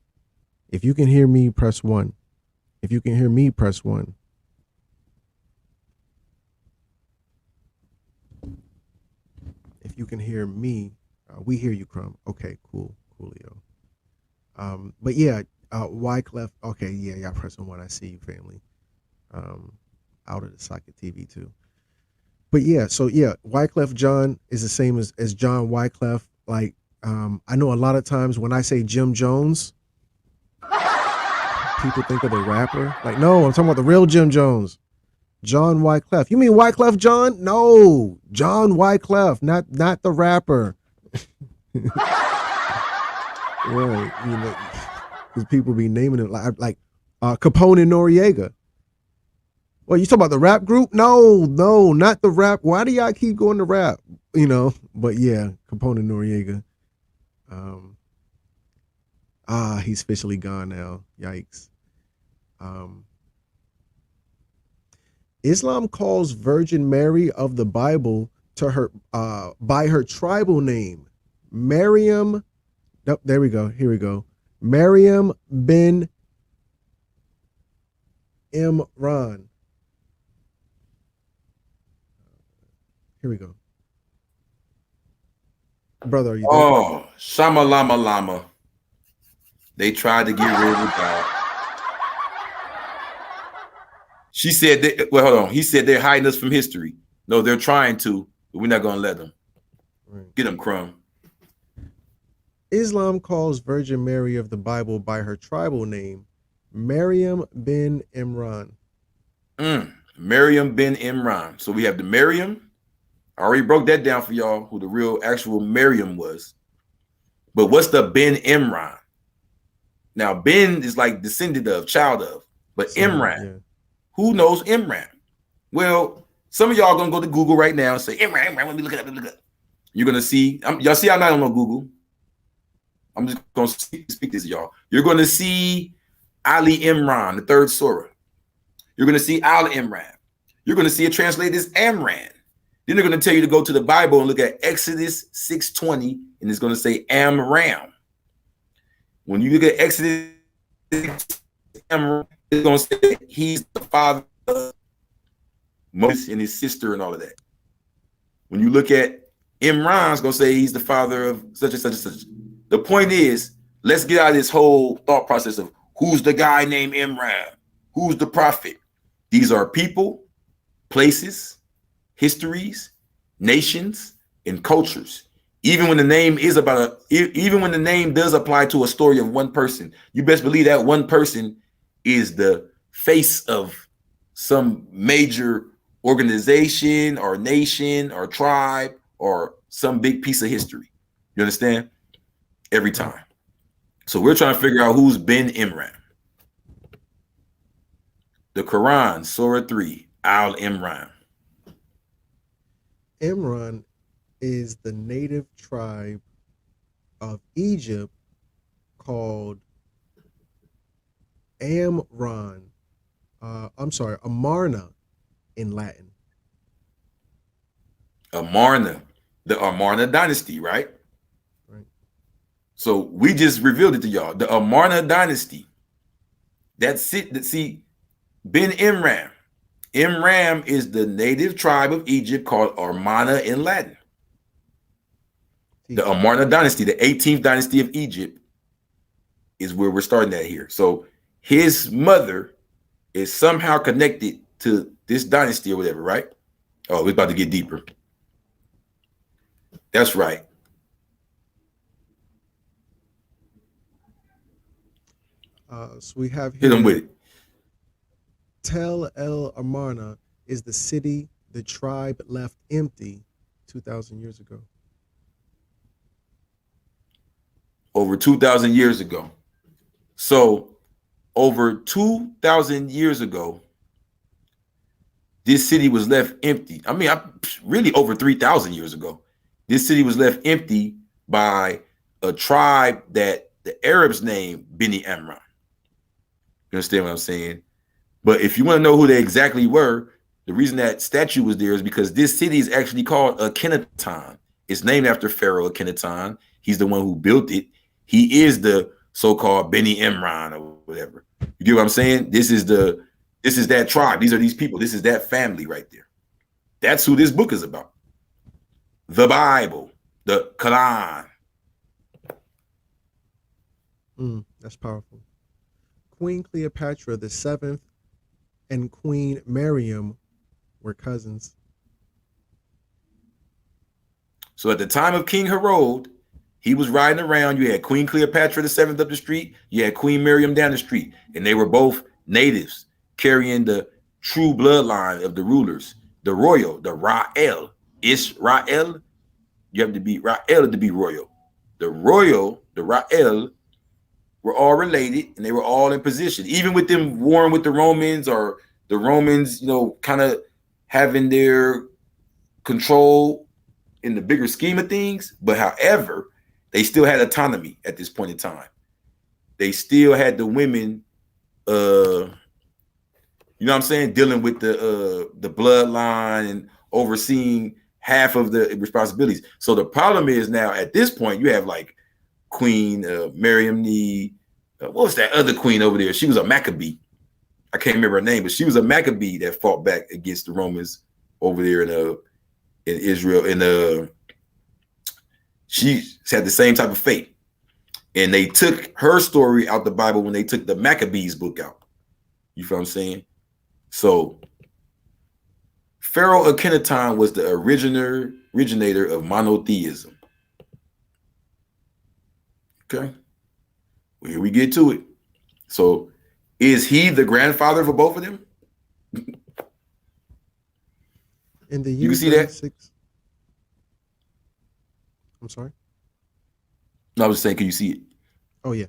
If you can hear me, press 1. If you can hear me, press 1. If you can hear me, we hear you, Crumb. Okay, coolio. But yeah, Wycliffe. Okay, yeah, y'all pressing 1. I see you, family. Out of the socket TV too. But yeah, so yeah, Wycliffe John is the same as John Wycliffe. Like, I know a lot of times when I say Jim Jones, people think of the rapper. Like, no, I'm talking about the real Jim Jones. John Wycliffe. You mean Wycliffe John? No, John Wycliffe, not the rapper. Right, you know, because people be naming it like Capone and Noriega. Well, you talking about the rap group? No, not the rap. Why do y'all keep going to rap? You know, but yeah, Capone and Noriega. He's officially gone now. Yikes. Islam calls Virgin Mary of the Bible to her by her tribal name, Maryam. Nope, there we go. Here we go. Maryam bin Imran. Here we go. Brother, are you there? Oh, Shama Lama Lama. They tried to get rid of God. She said, well, hold on. He said they're hiding us from history. No, they're trying to, but we're not going to let them. Right. Get them, Crumb. Islam calls Virgin Mary of the Bible by her tribal name, Maryam bin Imran. Maryam bin Imran. So we have the Maryam. I already broke that down for y'all, who the real actual Maryam was. But what's the Ben Imran? Now, Ben is like descendant of, child of, but Imran, who knows Imran? Well, some of y'all gonna go to Google right now and say, Imran, let me look it up, You're gonna see, y'all see I'm not on Google. I'm just gonna speak this to y'all. You're gonna see Ali Imran, the third surah. You're gonna see Al Imran. You're gonna see it translated as Amran. Then they're gonna tell you to go to the Bible and look at Exodus 6:20, and it's gonna say Amram. When you look at Exodus, it's gonna say he's the father of Moses and his sister and all of that. When you look at Imran, it's gonna say he's the father of such and such and such. The point is, let's get out of this whole thought process of who's the guy named Imran, who's the prophet. These are people, places, histories, nations, and cultures. Even when the name is even when the name does apply to a story of one person, you best believe that one person is the face of some major organization or nation or tribe or some big piece of history. You understand? Every time. So we're trying to figure out who's Ben Imran. The Quran, Surah 3, Al Imran. Imran is the native tribe of Egypt called Amarna in Latin. Amarna, the Amarna dynasty, right? Right. So we just revealed it to y'all. The Amarna dynasty. That's it. See, Ben Imran. Imram is the native tribe of Egypt called Amarna in Latin. The Amarna dynasty, the 18th dynasty of Egypt, is where we're starting at here. So his mother is somehow connected to this dynasty or whatever, right? Oh, we're about to get deeper. That's right. So we have here. Hit them with it. Tel El Amarna is the city the tribe left empty 2,000 years ago. Over 2,000 years ago. So over 2,000 years ago, this city was left empty. I mean, really over 3,000 years ago, this city was left empty by a tribe that the Arabs named Beni Amran. You understand what I'm saying? But if you want to know who they exactly were, the reason that statue was there is because this city is actually called Akhenaton. It's named after Pharaoh Akhenaton. He's the one who built it. He is the so-called Beni Imran or whatever. You get what I'm saying? This is that tribe. These are these people. This is that family right there. That's who this book is about. The Bible, the Quran. That's powerful. Queen Cleopatra VII and Queen Miriam were cousins. So at the time of King Herod, he was riding around. You had Queen Cleopatra VII up the street. You had Queen Miriam down the street. And they were both natives carrying the true bloodline of the rulers, the royal, the Ra'el. Israel. You have to be Ra'el to be royal. The royal, the Ra'el, were all related and they were all in position. Even with them warring with the Romans or the Romans, kind of having their control in the bigger scheme of things. But however, they still had autonomy at this point in time. They still had the women, you know what I'm saying, dealing with the bloodline and overseeing half of the responsibilities. So the problem is now at this point, you have like Queen Miriam what was that other queen over there? She was a Maccabee. I can't remember her name, but she was a Maccabee that fought back against the Romans over there in Israel. And she had the same type of fate. And they took her story out the Bible when they took the Maccabees book out. You feel what I'm saying? So Pharaoh Akhenaton was the originator of monotheism. Okay. Well, here we get to it. So is he the grandfather for both of them? In the year, you can see that. I'm sorry. No, I was saying, can you see it? Oh yeah.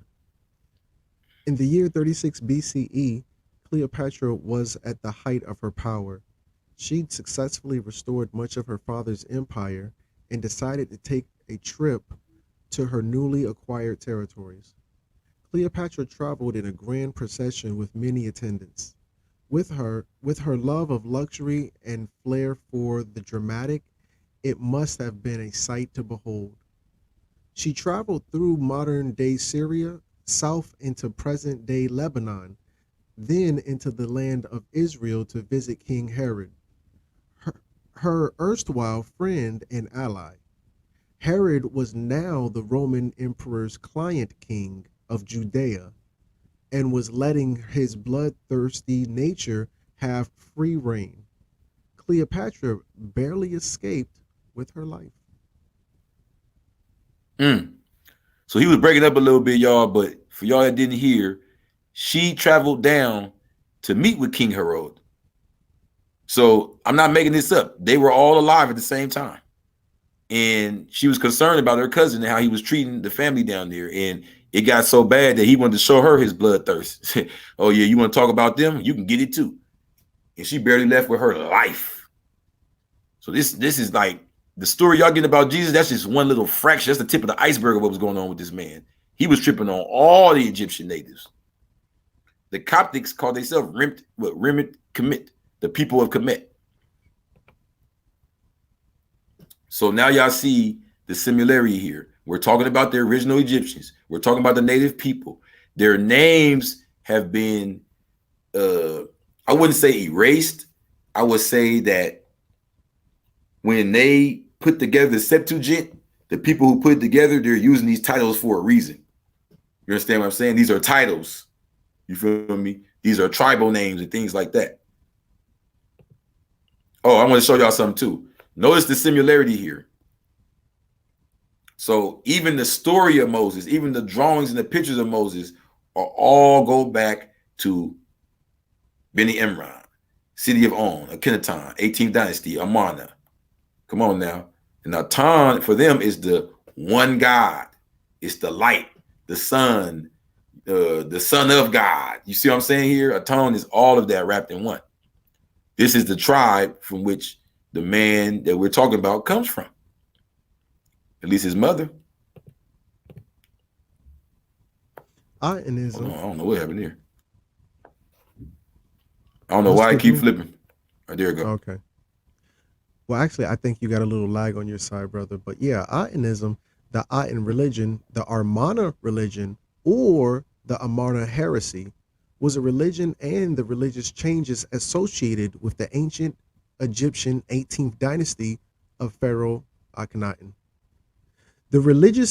In the year 36 BCE, Cleopatra was at the height of her power. She'd successfully restored much of her father's empire and decided to take a trip to her newly acquired territories. Cleopatra traveled in a grand procession with many attendants. With her love of luxury and flair for the dramatic, it must have been a sight to behold. She traveled through modern day Syria, south into present day Lebanon, then into the land of Israel to visit King Herod, her erstwhile friend and ally. Herod was now the Roman emperor's client king of Judea and was letting his bloodthirsty nature have free rein. Cleopatra barely escaped with her life. So he was breaking up a little bit, y'all, but for y'all that didn't hear, she traveled down to meet with King Herod. So I'm not making this up. They were all alive at the same time. And she was concerned about her cousin and how he was treating the family down there. And it got so bad that he wanted to show her his bloodthirst. Oh, yeah, you want to talk about them? You can get it too. And she barely left with her life. So this is like the story y'all getting about Jesus. That's just one little fraction. That's the tip of the iceberg of what was going on with this man. He was tripping on all the Egyptian natives. The Coptics called themselves Remit Kemet, the people of Kemet. So now y'all see the similarity here. We're talking about the original Egyptians. We're talking about the native people. Their names have been, I wouldn't say erased. I would say that when they put together the Septuagint, the people who put it together, they're using these titles for a reason. You understand what I'm saying? These are titles. You feel me? These are tribal names and things like that. Oh, I want to show y'all something too. Notice the similarity here. So even the story of Moses, even the drawings and the pictures of Moses are all go back to Beni Imran, city of On, Akhenaton, 18th dynasty, Amarna. Come on now. And Atan for them is the one God. It's the light, the sun of God. You see what I'm saying here? Atan is all of that wrapped in one. This is the tribe from which the man that we're talking about comes from. At least his mother. Ionism. I don't know what happened here. I don't know why I keep flipping. Oh, there you go. Okay. Well, actually, I think you got a little lag on your side, brother. But yeah, Ionism, the Ayan religion, the Amarna religion, or the Amarna heresy, was a religion and the religious changes associated with the ancient Egyptian 18th dynasty of Pharaoh Akhenaten. The religion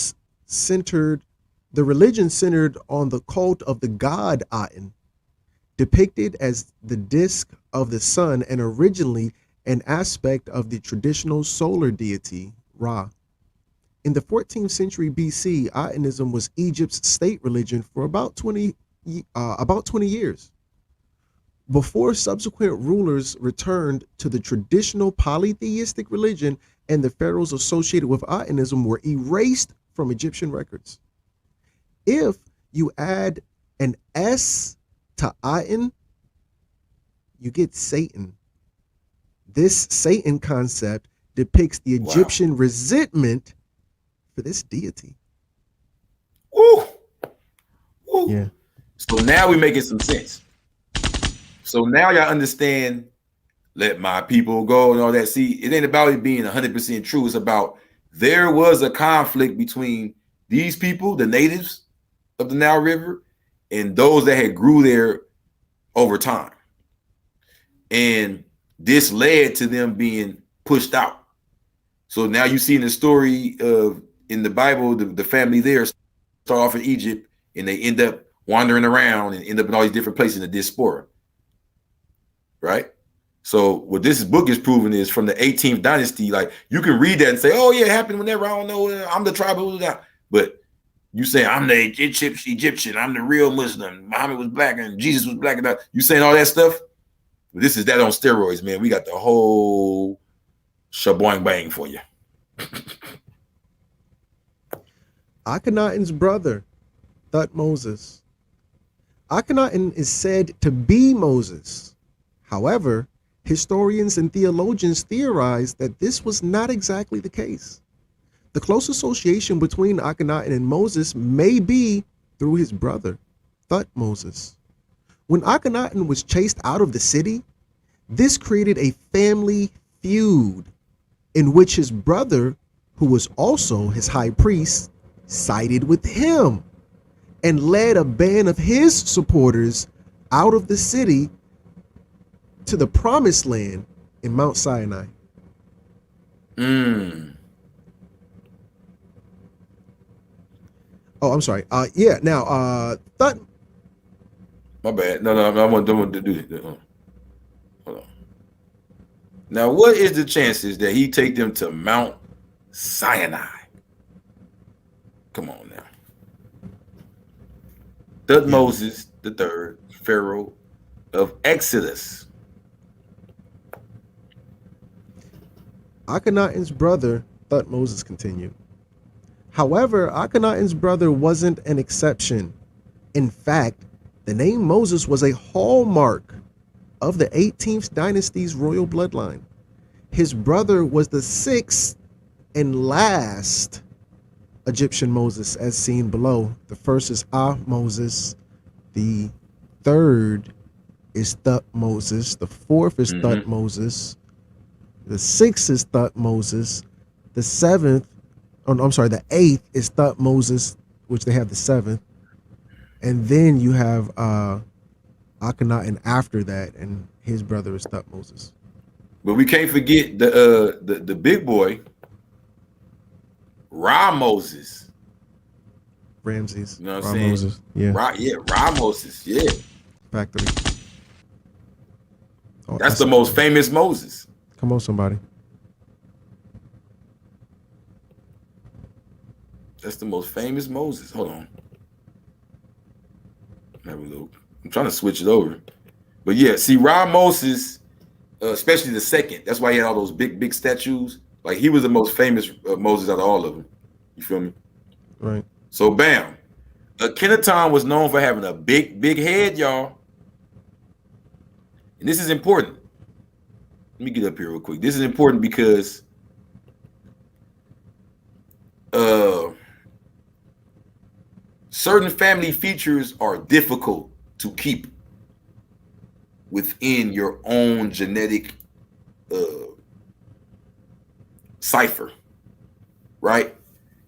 centered on the cult of the god Aten, depicted as the disk of the sun and originally an aspect of the traditional solar deity Ra. In the 14th century BC, Atonism was Egypt's state religion for about 20 years. Before subsequent rulers returned to the traditional polytheistic religion and the pharaohs associated with Atonism were erased from Egyptian records. If you add an S to Aten, you get Satan. This Satan concept depicts the Egyptian resentment for this deity. Woo. Woo. Yeah. So now we're making some sense. So now y'all understand, let my people go and all that. See, it ain't about it being 100% true. It's about there was a conflict between these people, the natives of the Nile River, and those that had grew there over time. And this led to them being pushed out. So now you see in the story of in the Bible, the family there start off in Egypt and they end up wandering around and end up in all these different places in the diaspora. Right? So what this book is proving is from the 18th dynasty, like you can read that and say, oh yeah, it happened whenever, I don't know, I'm the tribe of that. But you say I'm the Egyptian, I'm the real Muslim, Muhammad was black and Jesus was black and that. You saying all that stuff? But this is that on steroids, man. We got the whole shaboing bang for you. Akhenaten's brother, Thutmoses. Akhenaten is said to be Moses. However, historians and theologians theorize that this was not exactly the case. The close association between Akhenaten and Moses may be through his brother, Thutmoses. When Akhenaten was chased out of the city, this created a family feud in which his brother, who was also his high priest, sided with him and led a band of his supporters out of the city to the promised land in Mount Sinai. Oh, I'm sorry. Now, My bad. No, I want to do it. Hold on. Now, what is the chances that he take them to Mount Sinai? Come on now. Thutmoses the third, Pharaoh of Exodus. Akhenaten's brother, Thutmoses, continued. However, Akhenaten's brother wasn't an exception. In fact, the name Moses was a hallmark of the 18th dynasty's royal bloodline. His brother was the sixth and last Egyptian Moses, as seen below. The first is Moses. The third is Thutmoses. The fourth is Thutmoses. The sixth is Thutmoses. The seventh, the eighth is Thutmoses, which they have the seventh. And then you have Akhenaten after that, and his brother is Thutmoses. But we can't forget the big boy, Moses. Ramses. You know what I'm saying? Moses. Yeah. Moses. Yeah. Factory. Oh, that's the most famous Moses. Come on, somebody. That's the most famous Moses. Hold on. There we go. I'm trying to switch it over. But yeah, see, Moses, especially the second, that's why he had all those big statues. Like, he was the most famous Moses out of all of them. You feel me? Right. So, bam. Akhenaten was known for having a big head, y'all. And this is important. Let me get up here real quick. This is important because certain family features are difficult to keep within your own genetic cipher, right?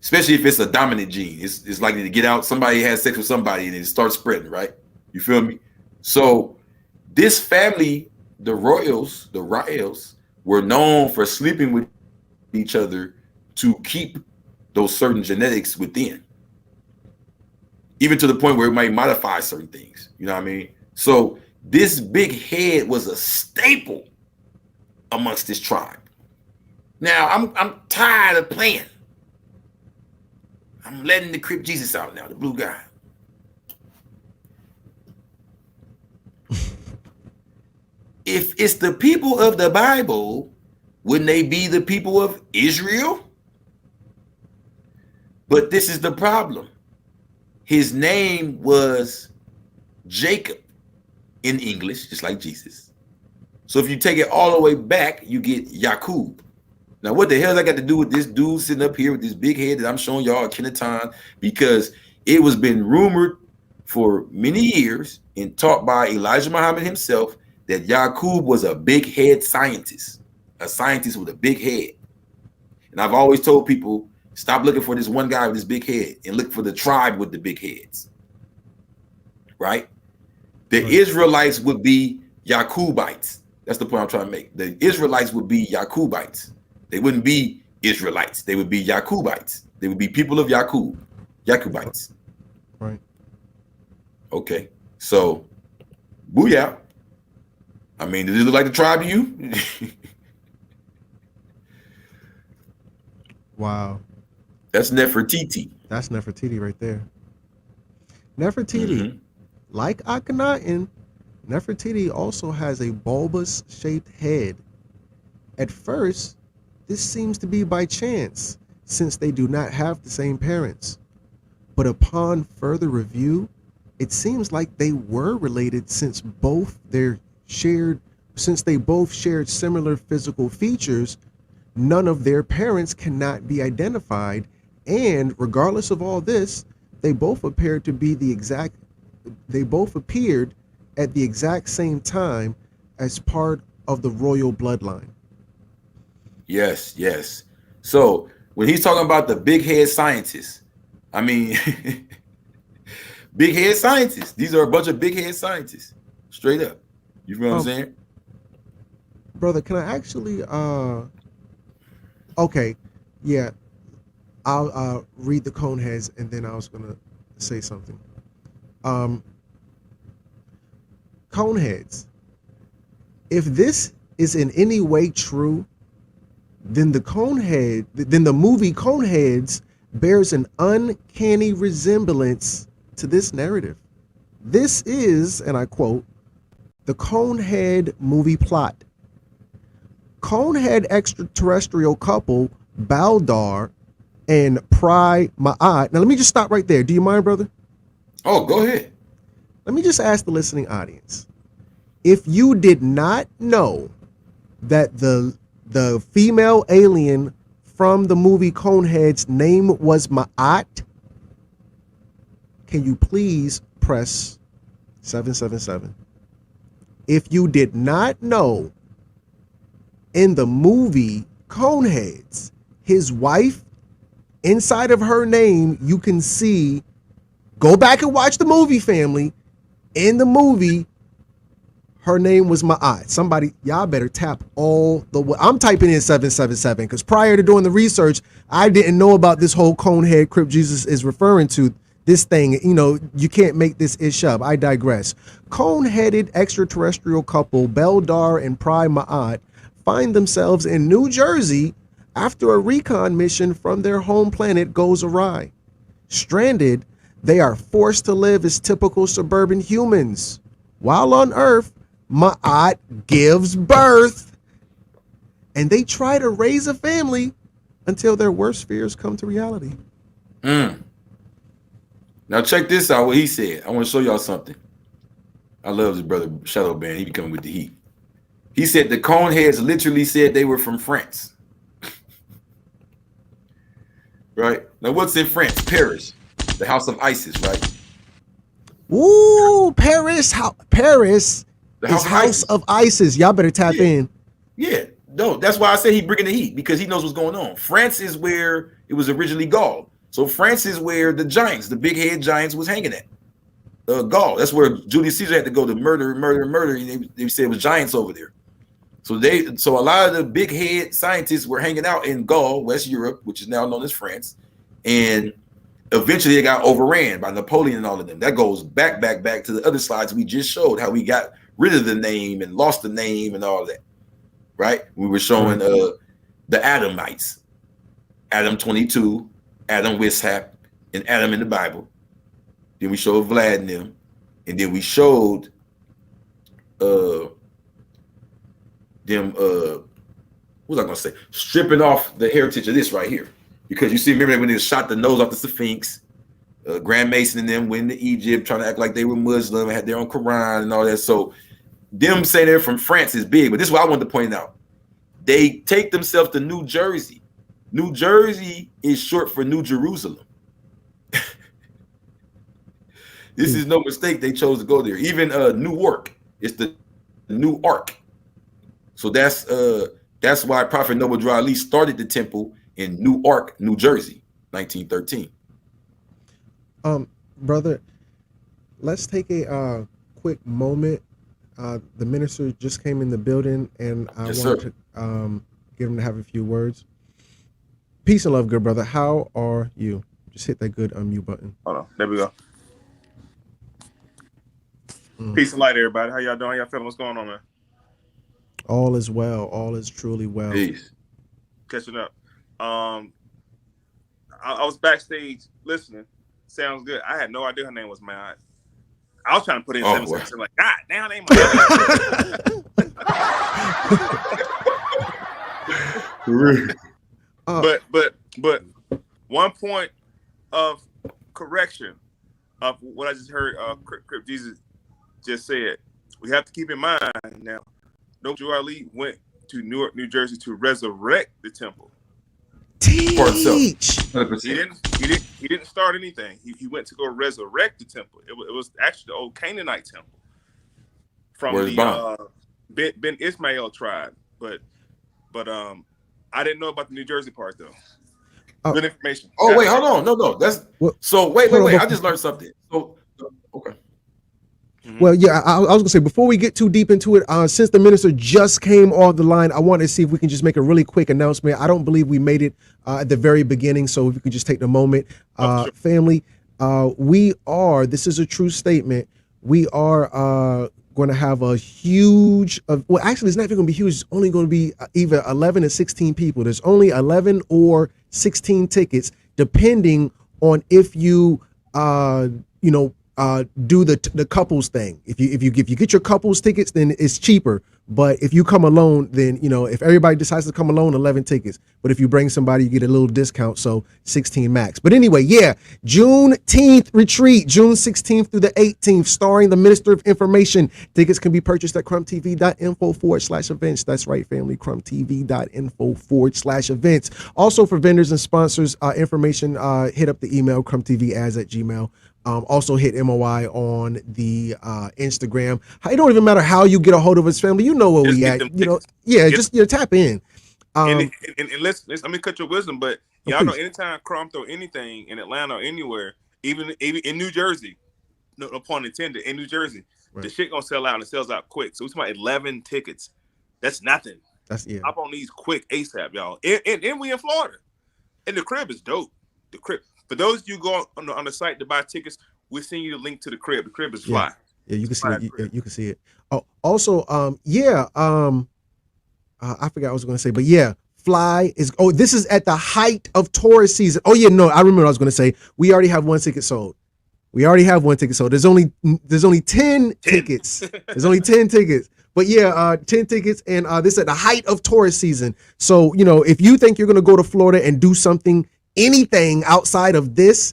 Especially if it's a dominant gene. It's likely to get out. Somebody has sex with somebody and it starts spreading, right? You feel me? So this family, the royals, were known for sleeping with each other to keep those certain genetics within. Even to the point where it might modify certain things. You know what I mean? So this big head was a staple amongst this tribe. Now, I'm tired of playing. I'm letting the Crip Jesus out now, the blue guy. If it's the people of the Bible, wouldn't they be the people of Israel? But this is the problem. His name was Jacob in English, just like Jesus. So if you take it all the way back, you get Yakub. Now, what the hell does that got to do with this dude sitting up here with this big head that I'm showing y'all, Akhenaten? Because it was been rumored for many years and taught by Elijah Muhammad himself that Yakub was a big head scientist, a scientist with a big head. And I've always told people, stop looking for this one guy with this big head and look for the tribe with the big heads, right? The Israelites would be Yakubites. That's the point I'm trying to make. The Israelites would be Yakubites. They wouldn't be Israelites. They would be Yakubites. They would be people of Yakub, Yakubites. Right. Okay. So, booyah. I mean, does it look like the tribe to you? Wow. That's Nefertiti. That's Nefertiti right there. Nefertiti, like Akhenaten, Nefertiti also has a bulbous shaped head. At first, this seems to be by chance, since they do not have the same parents. but upon further review, it seems like they were related since they both shared similar physical features. None of their parents cannot be identified, and regardless of all this, they both appeared at the exact same time as part of the royal bloodline. Yes, yes. So when he's talking about the big head scientists, I mean, big head scientists. These are a bunch of big head scientists, straight up. You know what I'm saying? Brother, can I actually okay, yeah, I'll read the cone heads and then I was gonna say something. Cone heads. If this is in any way true, then the movie Coneheads bears an uncanny resemblance to this narrative. This is, and I quote, the Conehead movie plot. Conehead extraterrestrial couple Baldar and Pry Ma'at. Now let me just stop right there. Do you mind, brother? Oh, go ahead. Let me just ask the listening audience. If you did not know that the female alien from the movie Conehead's name was Ma'at, can you please press 777? If you did not know, in the movie Coneheads, his wife, inside of her name, you can see, go back and watch the movie, family. In the movie, her name was Ma'at. Somebody, y'all better tap all the way. I'm typing in 777 because prior to doing the research, I didn't know about this whole Conehead Crip Jesus is referring to. This thing, you can't make this ish up. I digress. Cone-headed extraterrestrial couple Beldar and Pry Ma'at find themselves in New Jersey after a recon mission from their home planet goes awry. Stranded, they are forced to live as typical suburban humans. While on Earth, Ma'at gives birth, and they try to raise a family until their worst fears come to reality. Now check this out, what he said. I want to show y'all something. I love this brother Shadow Band. He be coming with the heat. He said the Coneheads literally said they were from France. Right? Now what's in France? Paris. The house of ISIS, right? Ooh, Paris. Paris The is house of ISIS. Y'all better tap in. Yeah. No, that's why I said he bringing the heat, because he knows what's going on. France is where it was originally Gaul. So France is where the giants, the big head giants, was hanging at. Gaul. That's where Julius Caesar had to go to murder. They said it was giants over there. So a lot of the big head scientists were hanging out in Gaul, West Europe, which is now known as France, and eventually they got overran by Napoleon and all of them. That goes back to the other slides we just showed, how we got rid of the name and lost the name and all that. Right? We were showing the Adamites, Adam 22, Adam Wishap, and Adam in the Bible. Then we showed Vlad and them, and then we showed them what was I gonna say? Stripping off the heritage of this right here. Because you see, remember when they shot the nose off the Sphinx, Grand Mason and them went to Egypt trying to act like they were Muslim and had their own Quran and all that. So them saying they're from France is big, but this is what I wanted to point out. They take themselves to New Jersey. New Jersey is short for New Jerusalem. This is no mistake they chose to go there. Even Newark is the New Ark. So that's why Prophet Noble Drew Ali started the temple in Newark, New Jersey, 1913. Brother, let's take a quick moment. The minister just came in the building, and I wanted to get him to have a few words. Peace and love, good brother. How are you? Just hit that good unmute button. Hold on. There we go. Peace and light, everybody. How y'all doing? How y'all feeling? What's going on, man? All is well. All is truly well. Peace. Catching up. I was backstage listening. Sounds good. I had no idea her name was Matt. I was trying to put in 777. Like, God damn, name. But one point of correction of what I just heard Crip Jesus just said. We have to keep in mind now, Noble Ali went to Newark, New Jersey to resurrect the temple. Teach. He didn't start anything. He went to go resurrect the temple. It was actually the old Canaanite temple from the Ben Ishmael tribe. But I didn't know about the New Jersey part though. Good information. Oh wait, hold on. No. That's so wait. I just learned something. So okay. Well, yeah, I was gonna say before we get too deep into it, since the minister just came off the line, I wanted to see if we can just make a really quick announcement. I don't believe we made it at the very beginning, so if we could just take the moment, Sure. family. This is a true statement. We are going to have a huge. Well, actually, it's not even going to be huge. It's only going to be either 11 or 16 people. There's only 11 or 16 tickets, depending on if you do the couples thing. If you get your couples tickets, then it's cheaper. But if you come alone, then if everybody decides to come alone, 11 tickets. But if you bring somebody, you get a little discount, so 16 max. But anyway, yeah, Juneteenth retreat, June 16th through the 18th, starring the Minister of Information. Tickets can be purchased at crumbtv.info/events. That's right, family, crumbtv.info/events. Also for vendors and sponsors, information, hit up the email crumbtvads@gmail.com. Also hit MOI on the Instagram. It don't even matter how you get a hold of us, family. You know where we at. Just tap in. And listen, let me cut your wisdom, but y'all know anytime Crumb throw anything in Atlanta or anywhere, even in New Jersey, no pun intended, in New Jersey, right, the shit gonna sell out and it sells out quick. So it's about 11 tickets. That's nothing. Hop on these quick ASAP, y'all. And we in Florida. And the crib is dope. The crib. For those of you go on the site to buy tickets, we're sending you the link to the crib. The crib is fly. Yeah, you can see it. You can see it. Oh, also, I forgot what I was going to say, but yeah, fly is. Oh, this is at the height of tourist season. Oh yeah, no, I remember what I was going to say. We already have one ticket sold. There's only 10 tickets. There's only 10 tickets. But yeah, 10 tickets, and this is at the height of tourist season. So if you think you're going to go to Florida and do anything outside of this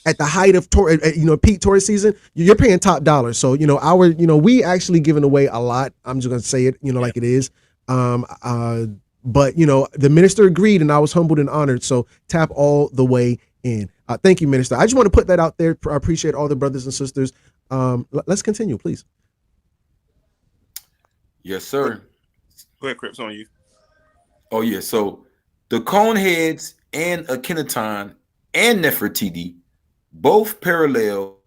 at the height of peak tourist season, you're paying top dollar. So we actually giving away a lot. I'm just gonna say it like it is. But the minister agreed, and I was humbled and honored. So tap all the way in. Thank you, minister. I just want to put that out there. I appreciate all the brothers and sisters. Let's continue, please. Yes, sir. Go ahead, Crips, on you. Oh yeah. So the Coneheads and Akhenaton and Nefertiti both parallel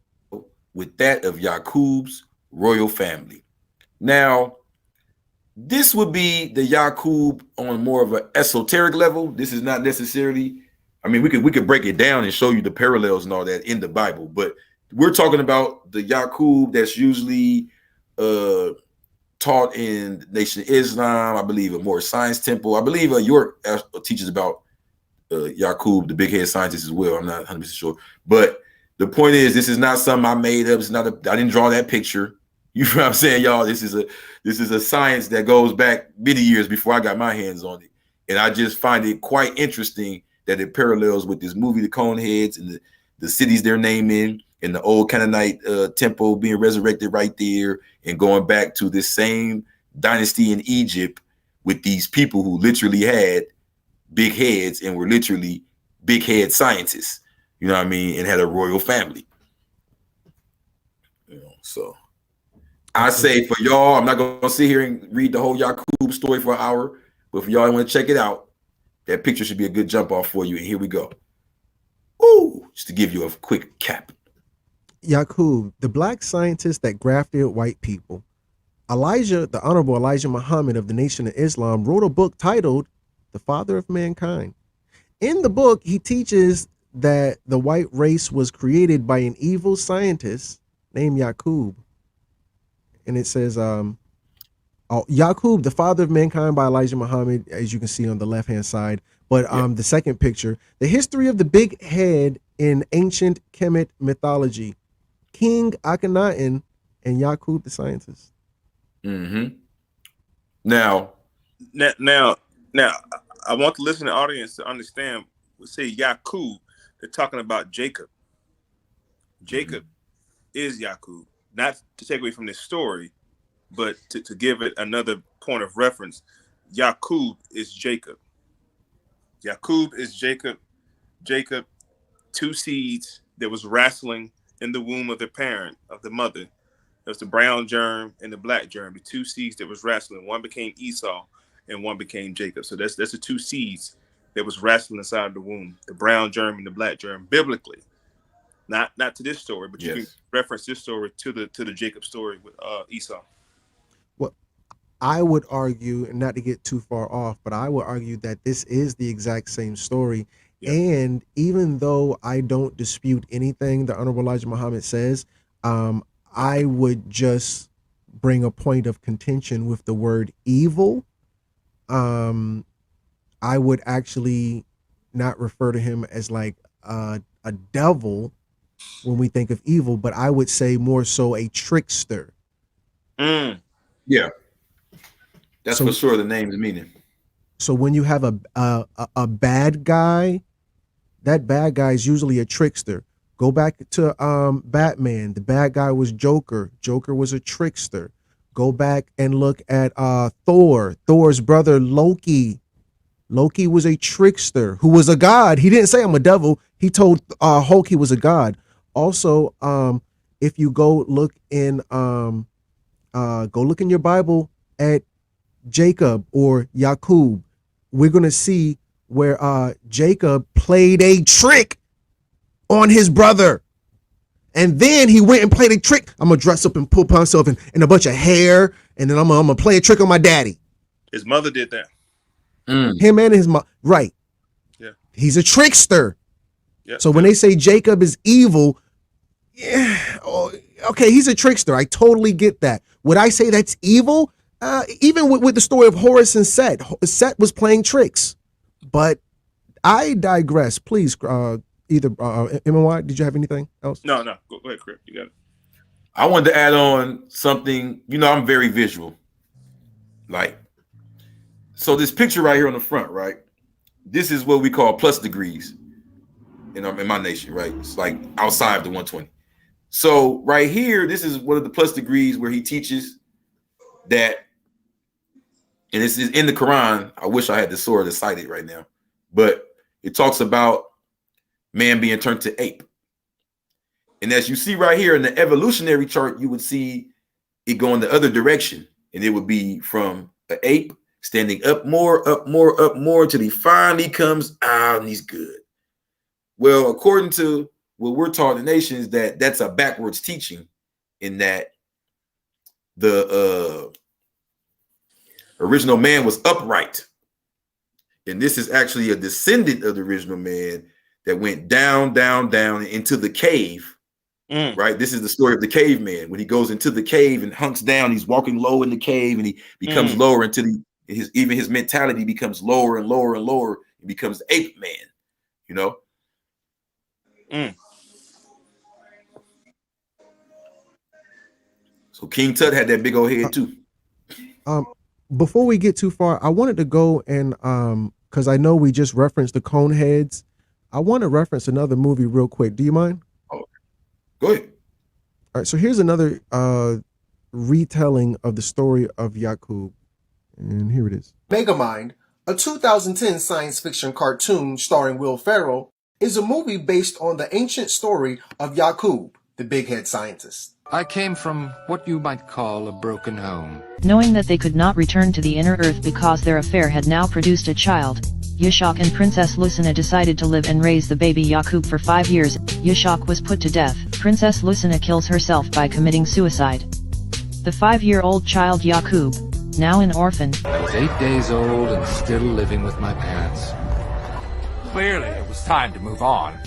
with that of Yaqub's royal family. Now, this would be the Yaqub on more of an esoteric level. This is not necessarily, we could break it down and show you the parallels and all that in the Bible, but we're talking about the Yaqub that's usually taught in the Nation of Islam. I believe a more science temple. I believe York teaches about Yaqub, the big head scientist, as well. I'm not 100% sure, but the point is, this is not something I made up. It's not I didn't draw that picture. You know what I'm saying, y'all? This is a science that goes back many years before I got my hands on it, and I just find it quite interesting that it parallels with this movie, The Coneheads, and the cities they're naming, and the old Canaanite temple being resurrected right there, and going back to this same dynasty in Egypt with these people who literally had big heads and were literally big head scientists, you know what I mean, and had a royal family. So I say for y'all, I'm not gonna sit here and read the whole Yaqub story for an hour, but for y'all want to check it out, that picture should be a good jump off for you. And here we go. Ooh, just to give you a quick cap. Yaqub, the black scientist that grafted white people. The Honorable Elijah Muhammad of the Nation of Islam, wrote a book titled The Father of Mankind. In the book, he teaches that the white race was created by an evil scientist named Yaqub. And it says, Yaqub, the Father of Mankind by Elijah Muhammad, as you can see on the left-hand side. But the second picture, the history of the big head in ancient Kemet mythology, King Akhenaten and Yaqub the scientist. Mm-hmm. Now, I want the listening audience to understand. We say Yaqub, they're talking about Jacob. Jacob is Yaqub. Not to take away from this story, but to give it another point of reference, Yaqub is Jacob. Yaqub is Jacob. Jacob, two seeds that was wrestling in the womb of the parent, of the mother. There was the brown germ and the black germ, the two seeds that was wrestling. One became Esau and one became Jacob. So that's the two seeds that was wrestling inside of the womb, the brown germ and the black germ, biblically. Not to this story, but you can reference this story to the Jacob story with Esau. Well, I would argue, and not to get too far off, but I would argue that this is the exact same story. Yep. And even though I don't dispute anything the Honorable Elijah Muhammad says, I would just bring a point of contention with the word evil. I would actually not refer to him as like a devil when we think of evil, but I would say more so a trickster. Yeah, that's for sure the name's meaning. So when you have a bad guy, that bad guy is usually a trickster. Go back to Batman. The bad guy was Joker. Joker was a trickster. Go back and look at Thor. Thor's brother Loki. Loki was a trickster who was a god. He didn't say I'm a devil. He told Hulk he was a god. Also, if you go look in your Bible at Jacob or Yaqub, we're gonna see where Jacob played a trick on his brother. And then he went and played a trick. I'm gonna dress up and pull myself in a bunch of hair, and then I'm gonna play a trick on my daddy. His mother did that. Him and his mom, right? Yeah, he's a trickster. Yeah. So when they say Jacob is evil, yeah, okay, he's a trickster. I totally get that. Would I say that's evil? Even with the story of Horus and Set, Set was playing tricks. But I digress. Please, either MY, did you have anything else? No. Go ahead, Crip. You got it. I wanted to add on something. You know, I'm very visual. Like, so this picture right here on the front, right? This is what we call plus degrees in my nation, right? It's like outside of the 120. So right here, this is one of the plus degrees where he teaches that, and this is in the Quran. I wish I had the surah to cite it right now, but it talks about man being turned to ape. And as you see right here in the evolutionary chart, you would see it going the other direction, and it would be from an ape standing up more until he finally comes out and he's good. Well, according to what we're taught in the nation is that that's a backwards teaching, in that the original man was upright. And this is actually a descendant of the original man that went down into the cave. Right? This is the story of the caveman. When he goes into the cave and hunks down, he's walking low in the cave, and he becomes lower until his mentality becomes lower and lower and lower. He becomes ape man, you know? So King Tut had that big old head too. Before we get too far, I wanted to go and because I know we just referenced the Coneheads. I want to reference another movie real quick. Do you mind? Oh, go ahead. All right, so here's another retelling of the story of Yaqub, and here it is. Megamind, a 2010 science fiction cartoon starring Will Ferrell, is a movie based on the ancient story of Yaqub, the big head scientist. I came from what you might call a broken home. Knowing that they could not return to the inner earth because their affair had now produced a child, Yashak and Princess Lucina decided to live and raise the baby Yaqub for 5 years. Yashak was put to death. Princess Lucina kills herself by committing suicide. The 5-year-old child Yaqub, now an orphan, I was 8 days old and still living with my parents. Clearly, it was time to move on.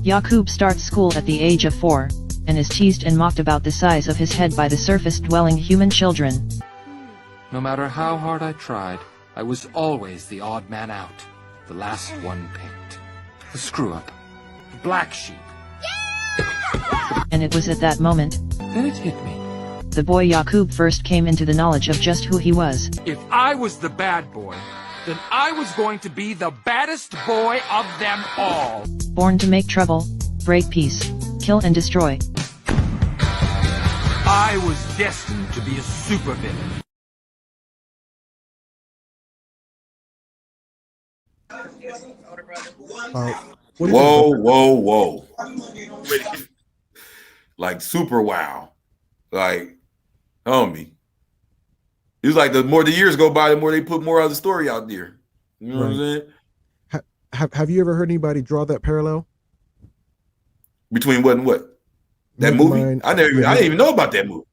Yaqub starts school at the age of 4, and is teased and mocked about the size of his head by the surface-dwelling human children. No matter how hard I tried, I was always the odd man out, the last one picked, the screw-up, the black sheep. And it was at that moment Then it hit me. the boy Yaqub first came into the knowledge of just who he was. If I was the bad boy, then I was going to be the baddest boy of them all. Born to make trouble, break peace, kill and destroy. I was destined to be a supervillain. Whoa. Like super wow. Like, homie. It's like the more the years go by, the more they put more of the story out there. You know what I'm saying? Have you ever heard anybody draw that parallel? Between what and what? That movie? I didn't even know about that movie.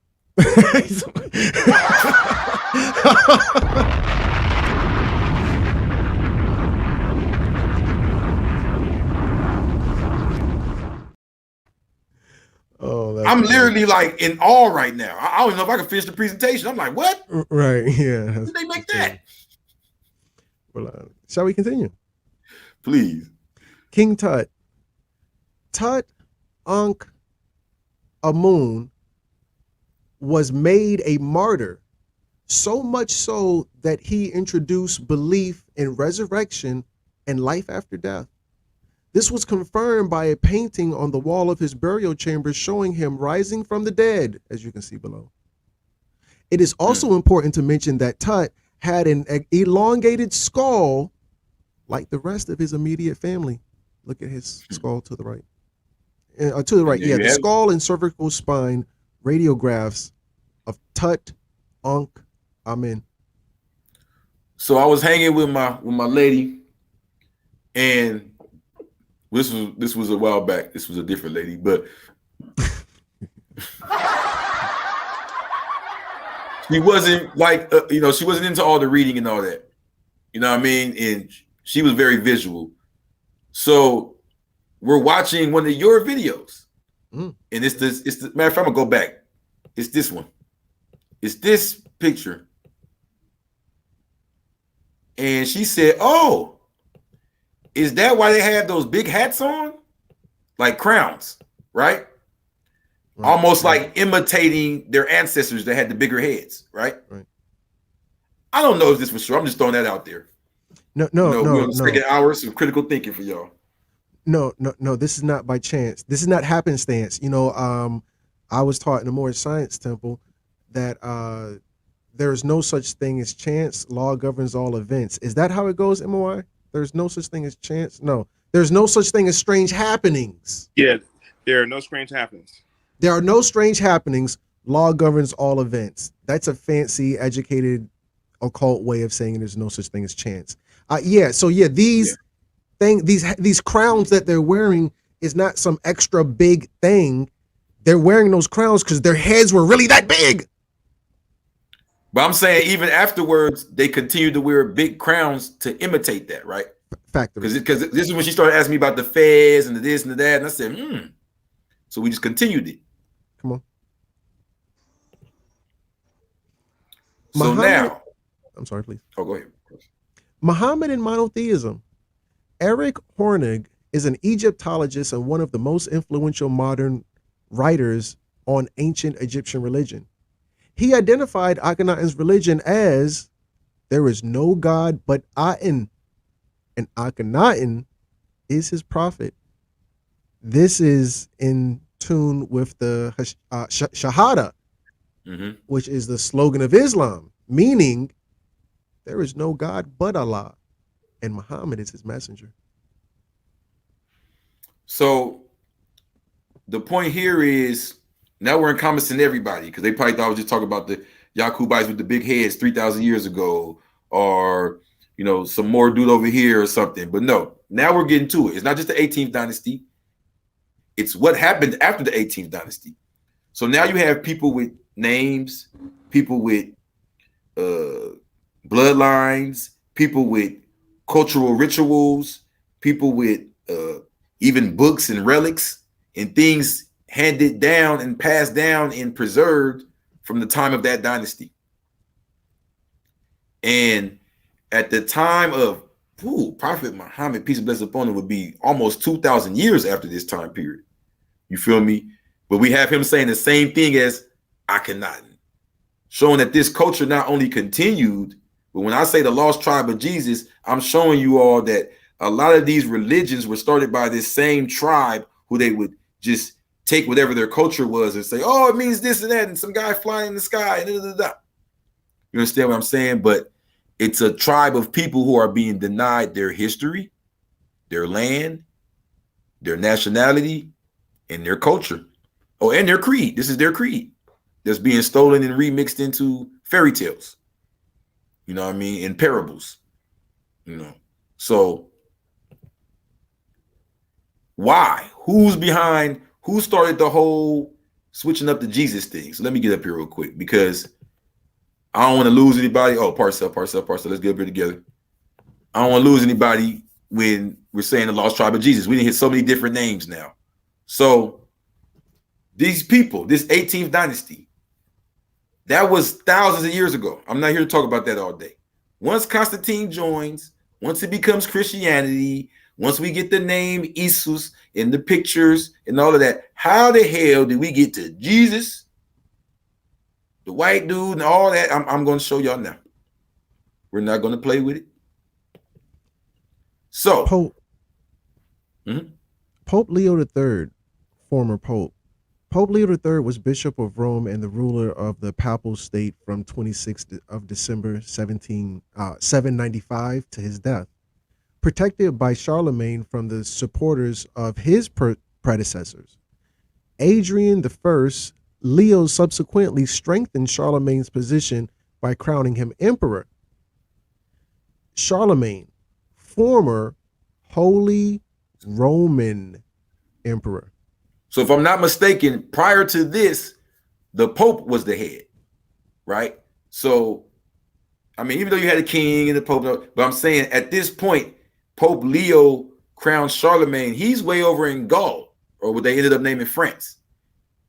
Oh, I'm literally like in awe right now. I don't even know if I can finish the presentation. I'm like, what? Right? Yeah. How did they make that? Well, shall we continue? Please. King Tut. Tut Ankh Amun was made a martyr, so much so that he introduced belief in resurrection and life after death. This was confirmed by a painting on the wall of his burial chamber showing him rising from the dead, as you can see below. It is also important to mention that Tut had an elongated skull like the rest of his immediate family. Look at his skull to the right. To the right, yeah, the skull and cervical spine radiographs of Tut Ankh Amun. So I was hanging with my lady, and this was a while back. This was a different lady, but she wasn't like she wasn't into all the reading and all that. You know what I mean? And she was very visual. So we're watching one of your videos, and it's the matter of fact, I'm gonna go back. It's this one. It's this picture. And she said, "Oh, is that why they have those big hats on? Like crowns, right? Almost like imitating their ancestors that had the bigger heads, right? I don't know if this was true. I'm just throwing that out there. No. We're on the second hour, some critical thinking for y'all. No. This is not by chance. This is not happenstance. I was taught in the Moorish Science Temple that there is no such thing as chance. Law governs all events. Is that how it goes, MOI? There's no such thing as chance. No, there's no such thing as strange happenings. Yeah, there are no strange happenings. There are no strange happenings. Law governs all events. That's a fancy, educated, occult way of saying there's no such thing as chance. These crowns that they're wearing is not some extra big thing. They're wearing those crowns because their heads were really that big. But I'm saying even afterwards, they continued to wear big crowns to imitate that, right? Factory. Because this is when she started asking me about the fez and the this and the that, and I said, So we just continued it. Come on. So now, I'm sorry, please. Oh, go ahead. Muhammad and monotheism. Eric Hornig is an Egyptologist and one of the most influential modern writers on ancient Egyptian religion. He identified Akhenaten's religion as there is no God but Aten, and Akhenaten is his prophet. This is in tune with the Shahada, which is the slogan of Islam, meaning there is no God but Allah, and Muhammad is his messenger. So the point here is now we're encompassing everybody, because they probably thought I was just talking about the Yakubites with the big heads 3,000 years ago, or some more dude over here or something. But no, now we're getting to it. It's not just the 18th dynasty. It's what happened after the 18th dynasty. So now you have people with names, people with bloodlines, people with cultural rituals, people with even books and relics and things handed down and passed down and preserved from the time of that dynasty. And at the time of Prophet Muhammad, peace and blessings upon him, would be almost 2,000 years after this time period. You feel me? But we have him saying the same thing as Akhenaten, showing that this culture not only continued, but when I say the lost tribe of Jesus, I'm showing you all that a lot of these religions were started by this same tribe who they would just take whatever their culture was and say, oh, it means this and that, and some guy flying in the sky. And You understand what I'm saying? But it's a tribe of people who are being denied their history, their land, their nationality, and their culture. Oh, and their creed. This is their creed that's being stolen and remixed into fairy tales. You know what I mean? In parables. You know. So why? Who's behind? Who started the whole switching up the Jesus thing? So let me get up here real quick because I don't want to lose anybody. Oh, parcel. Let's get up here together. I don't want to lose anybody when we're saying the lost tribe of Jesus. We didn't hit so many different names now. So these people, this 18th dynasty, that was thousands of years ago. I'm not here to talk about that all day. Once Constantine joins, once it becomes Christianity, once we get the name Jesus in the pictures and all of that, how the hell did we get to Jesus, the white dude, and all that? I'm going to show y'all now. We're not going to play with it. So, Pope Leo III, former Pope. Pope Leo III was Bishop of Rome and the ruler of the Papal State from 26th of December 795 to his death. Protected by Charlemagne from the supporters of his predecessors. Adrian I, Leo subsequently strengthened Charlemagne's position by crowning him emperor. Charlemagne, former Holy Roman Emperor. So if I'm not mistaken, prior to this, the Pope was the head, right? So, I mean, even though you had a king and the Pope, but I'm saying at this point, Pope Leo crowned Charlemagne. He's way over in Gaul, or what they ended up naming France.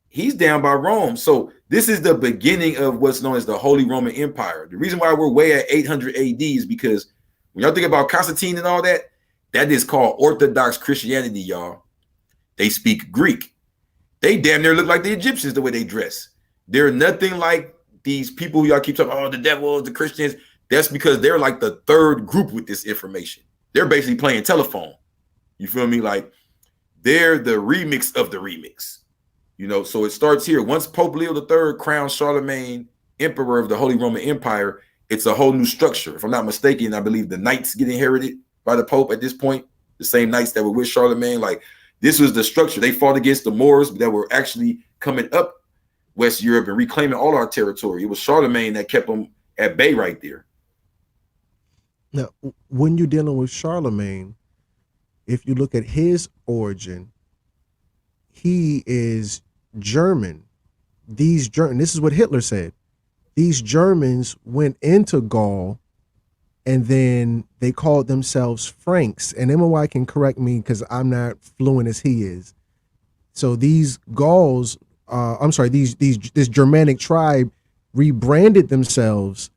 He's down by Rome. So this is the beginning of what's known as the Holy Roman Empire. The reason why we're way at 800 AD is because when y'all think about Constantine and all that, that is called Orthodox Christianity, y'all. They speak Greek. They damn near look like the Egyptians the way they dress. They're nothing like these people who y'all keep talking, oh, the devil, the Christians. That's because they're like the third group with this information. They're basically playing telephone. You feel me? Like they're the remix of the remix. You know, so it starts here. Once Pope Leo III crowns Charlemagne emperor of the Holy Roman Empire, it's a whole new structure. If I'm not mistaken, I believe the knights get inherited by the Pope at this point. The same knights that were with Charlemagne. Like this was the structure. They fought against the Moors that were actually coming up West Europe and reclaiming all our territory. It was Charlemagne that kept them at bay right there. Now, when you're dealing with Charlemagne, if you look at his origin, he is German. This is what Hitler said. These Germans went into Gaul and then they called themselves Franks. And MOI can correct me because I'm not fluent as he is. So these Gauls, this Germanic tribe rebranded themselves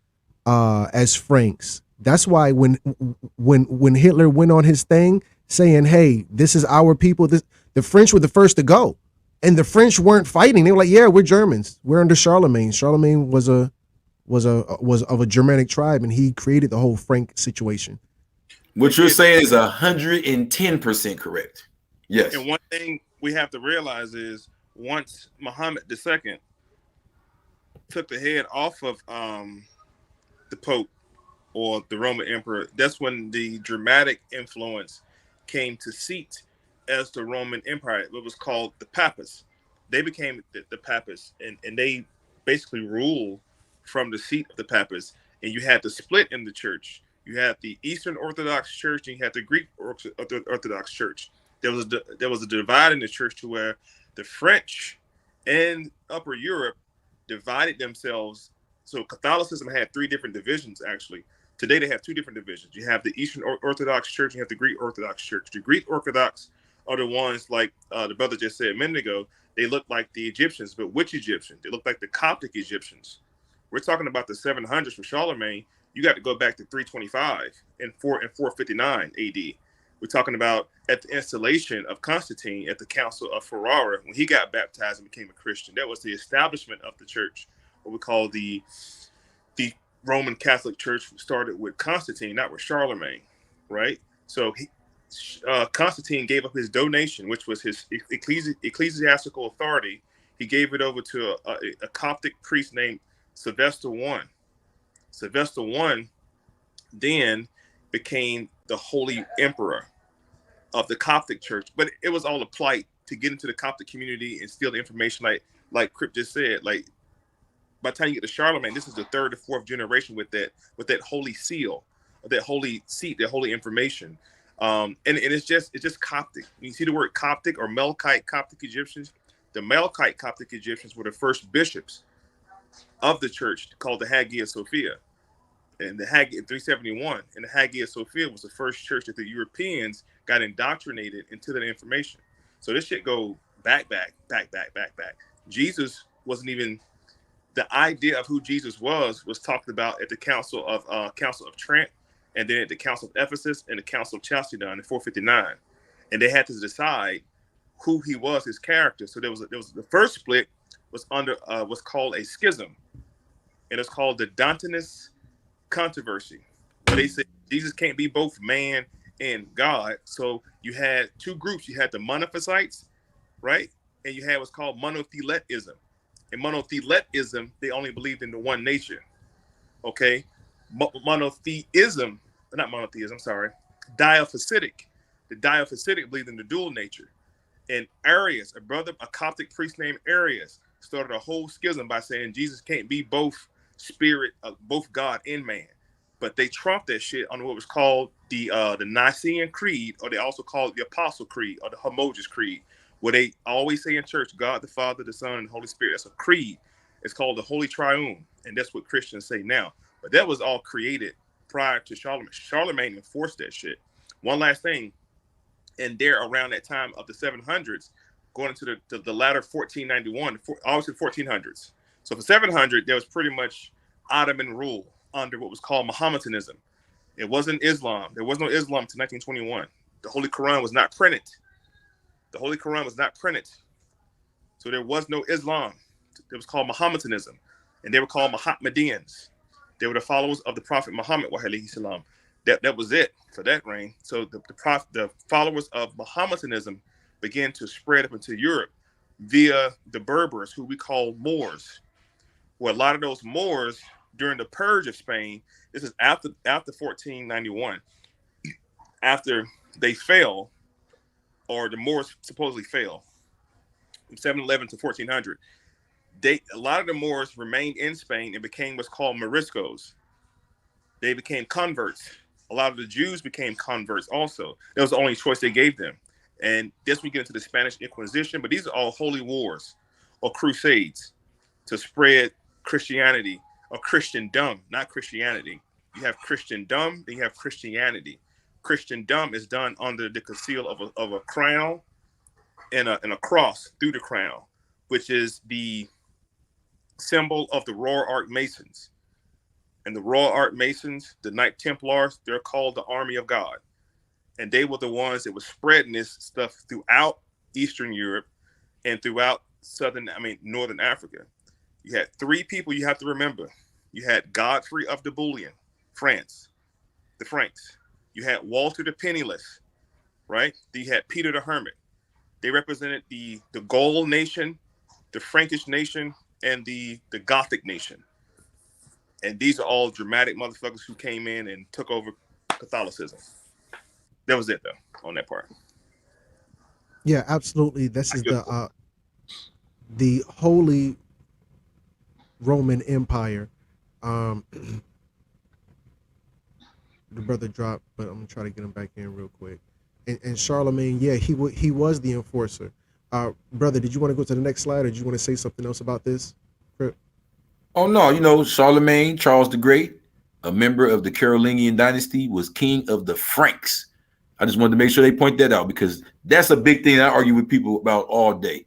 as Franks. That's why when Hitler went on his thing saying, hey, this is our people, the French were the first to go. And the French weren't fighting. They were like, yeah, we're Germans. We're under Charlemagne. Charlemagne was of a Germanic tribe, and he created the whole Frank situation. What you're saying is 110% correct. Yes. And one thing we have to realize is once Muhammad II took the head off of the Pope or the Roman Emperor, that's when the dramatic influence came to seat as the Roman Empire. It was called the Papists. They became the Papists, and they basically ruled from the seat of the Papists. And you had the split in the church. You had the Eastern Orthodox Church, and you had the Greek Orthodox Church. There was a divide in the church to where the French and Upper Europe divided themselves. So Catholicism had three different divisions, actually. Today they have two different divisions. You have the Eastern Orthodox Church, and you have the Greek Orthodox Church. The Greek Orthodox are the ones, like the brother just said a minute ago, they look like the Egyptians, but which Egyptians? They look like the Coptic Egyptians. We're talking about the 700s from Charlemagne. You got to go back to 325 and 459 AD. We're talking about at the installation of Constantine at the Council of Ferrara, when he got baptized and became a Christian. That was the establishment of the church, what we call the Roman Catholic Church. Started with Constantine, not with Charlemagne, right? So Constantine gave up his donation, which was his ecclesiastical authority. He gave it over to a Coptic priest named Sylvester I. Sylvester I then became the Holy Emperor of the Coptic Church, but it was all a plight to get into the Coptic community and steal the information, like Crip just said. Like, by the time you get to Charlemagne, this is the third or fourth generation with that holy seal, that holy seat, that holy information. And it's just Coptic. You see the word Coptic or Melkite Coptic Egyptians. The Melkite Coptic Egyptians were the first bishops of the church, called the Hagia Sophia, and the Hagia 371. And the Hagia Sophia was the first church that the Europeans got indoctrinated into that information. So this shit go back. Jesus wasn't even, the idea of who Jesus was talked about at the Council of Trent, and then at the Council of Ephesus and the Council of Chalcedon in 459, and they had to decide who he was, his character. So there was the first split was called a schism, and it's called the Dantonist controversy, where they said Jesus can't be both man and God. So you had two groups. You had the monophysites, right, and you had what's called monotheletism. In monotheletism, they only believed in the one nature. Okay, monotheism, not monotheism, sorry, diaphysitic. The diaphysitic believed in the dual nature. And Arius, a Coptic priest named Arius, started a whole schism by saying Jesus can't be both spirit, both God and man. But they trumped that shit on what was called the Nicene Creed, or they also call it the Apostle Creed or the Homogeneous Creed, where they always say in church, God the Father, the Son, and the Holy Spirit. That's a creed. It's called the Holy Triune, and that's what Christians say now. But that was all created prior to Charlemagne. Charlemagne enforced that shit. One last thing, and there around that time of the 700s, going into the latter 1491, obviously 1400s. So for 700, there was pretty much Ottoman rule under what was called Mohammedanism. It wasn't Islam. There was no Islam until 1921. The Holy Quran was not printed. The Holy Quran was not printed. So there was no Islam. It was called Mohammedanism, and they were called Mohammedans. They were the followers of the Prophet Muhammad, alayhi salam. That was it for that reign. So the followers of Mohammedanism began to spread up into Europe via the Berbers, who we call Moors. Well, a lot of those Moors during the purge of Spain, this is after 1491, after they fell, or the Moors supposedly fell, from 711 to 1400, a lot of the Moors remained in Spain and became what's called Moriscos. They became converts. A lot of the Jews became converts also. That was the only choice they gave them. And this we get into the Spanish Inquisition, but these are all holy wars or crusades to spread Christianity or Christendom, not Christianity. You have Christendom, then you have Christianity. Christendom is done under the conceal of a crown and a cross through the crown, which is the symbol of the Royal Arch Masons. And the Royal Arch Masons, the Knight Templars, they're called the Army of God. And they were the ones that were spreading this stuff throughout Eastern Europe and throughout Northern Africa. You had three people you have to remember. You had Godfrey of the Bouillon, France, the Franks. You had Walter the Penniless, right? Then you had Peter the Hermit. They represented the Gaul nation, the Frankish nation, and the Gothic nation. And these are all dramatic motherfuckers who came in and took over Catholicism. That was it, though, on that part. Yeah, absolutely. This is the Holy Roman Empire. The brother dropped, but I'm gonna try to get him back in real quick. And Charlemagne, yeah, he was the enforcer. Brother, did you want to go to the next slide, or did you want to say something else about this? Oh no, Charlemagne, Charles the Great, a member of the Carolingian dynasty, was king of the Franks. I just wanted to make sure they point that out, because that's a big thing I argue with people about all day.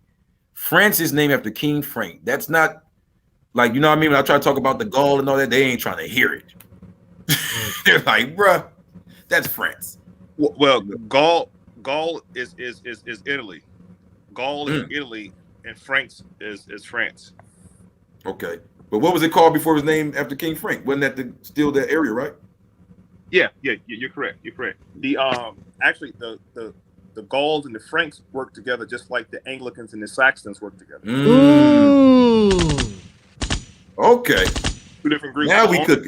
France is named after King Frank. That's not like, you know what I mean? When I try to talk about the Gaul and all that, they ain't trying to hear it. They're like, bruh, that's France. Well, Gaul is Italy. Gaul is Italy, and Franks is France. Okay. But what was it called before it was named after King Frank? Wasn't that still that area, right? Yeah, you're correct. You're correct. The actually the Gauls and the Franks worked together just like the Anglicans and the Saxons worked together. Okay. Two different groups. Now we could.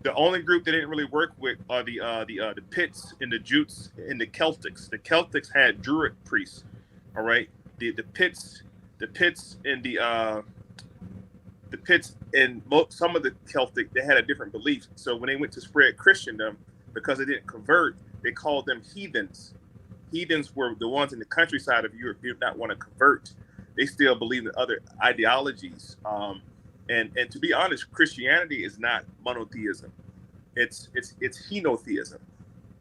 The only group they didn't really work with are the Picts and the Jutes and the Celtics. The Celtics had Druid priests. All right. The Picts and the Picts and some of the Celtic, they had a different belief. So when they went to spread Christendom, because they didn't convert, they called them heathens. Heathens were the ones in the countryside of Europe who did not want to convert. They still believe in other ideologies. And to be honest, Christianity is not monotheism. It's henotheism.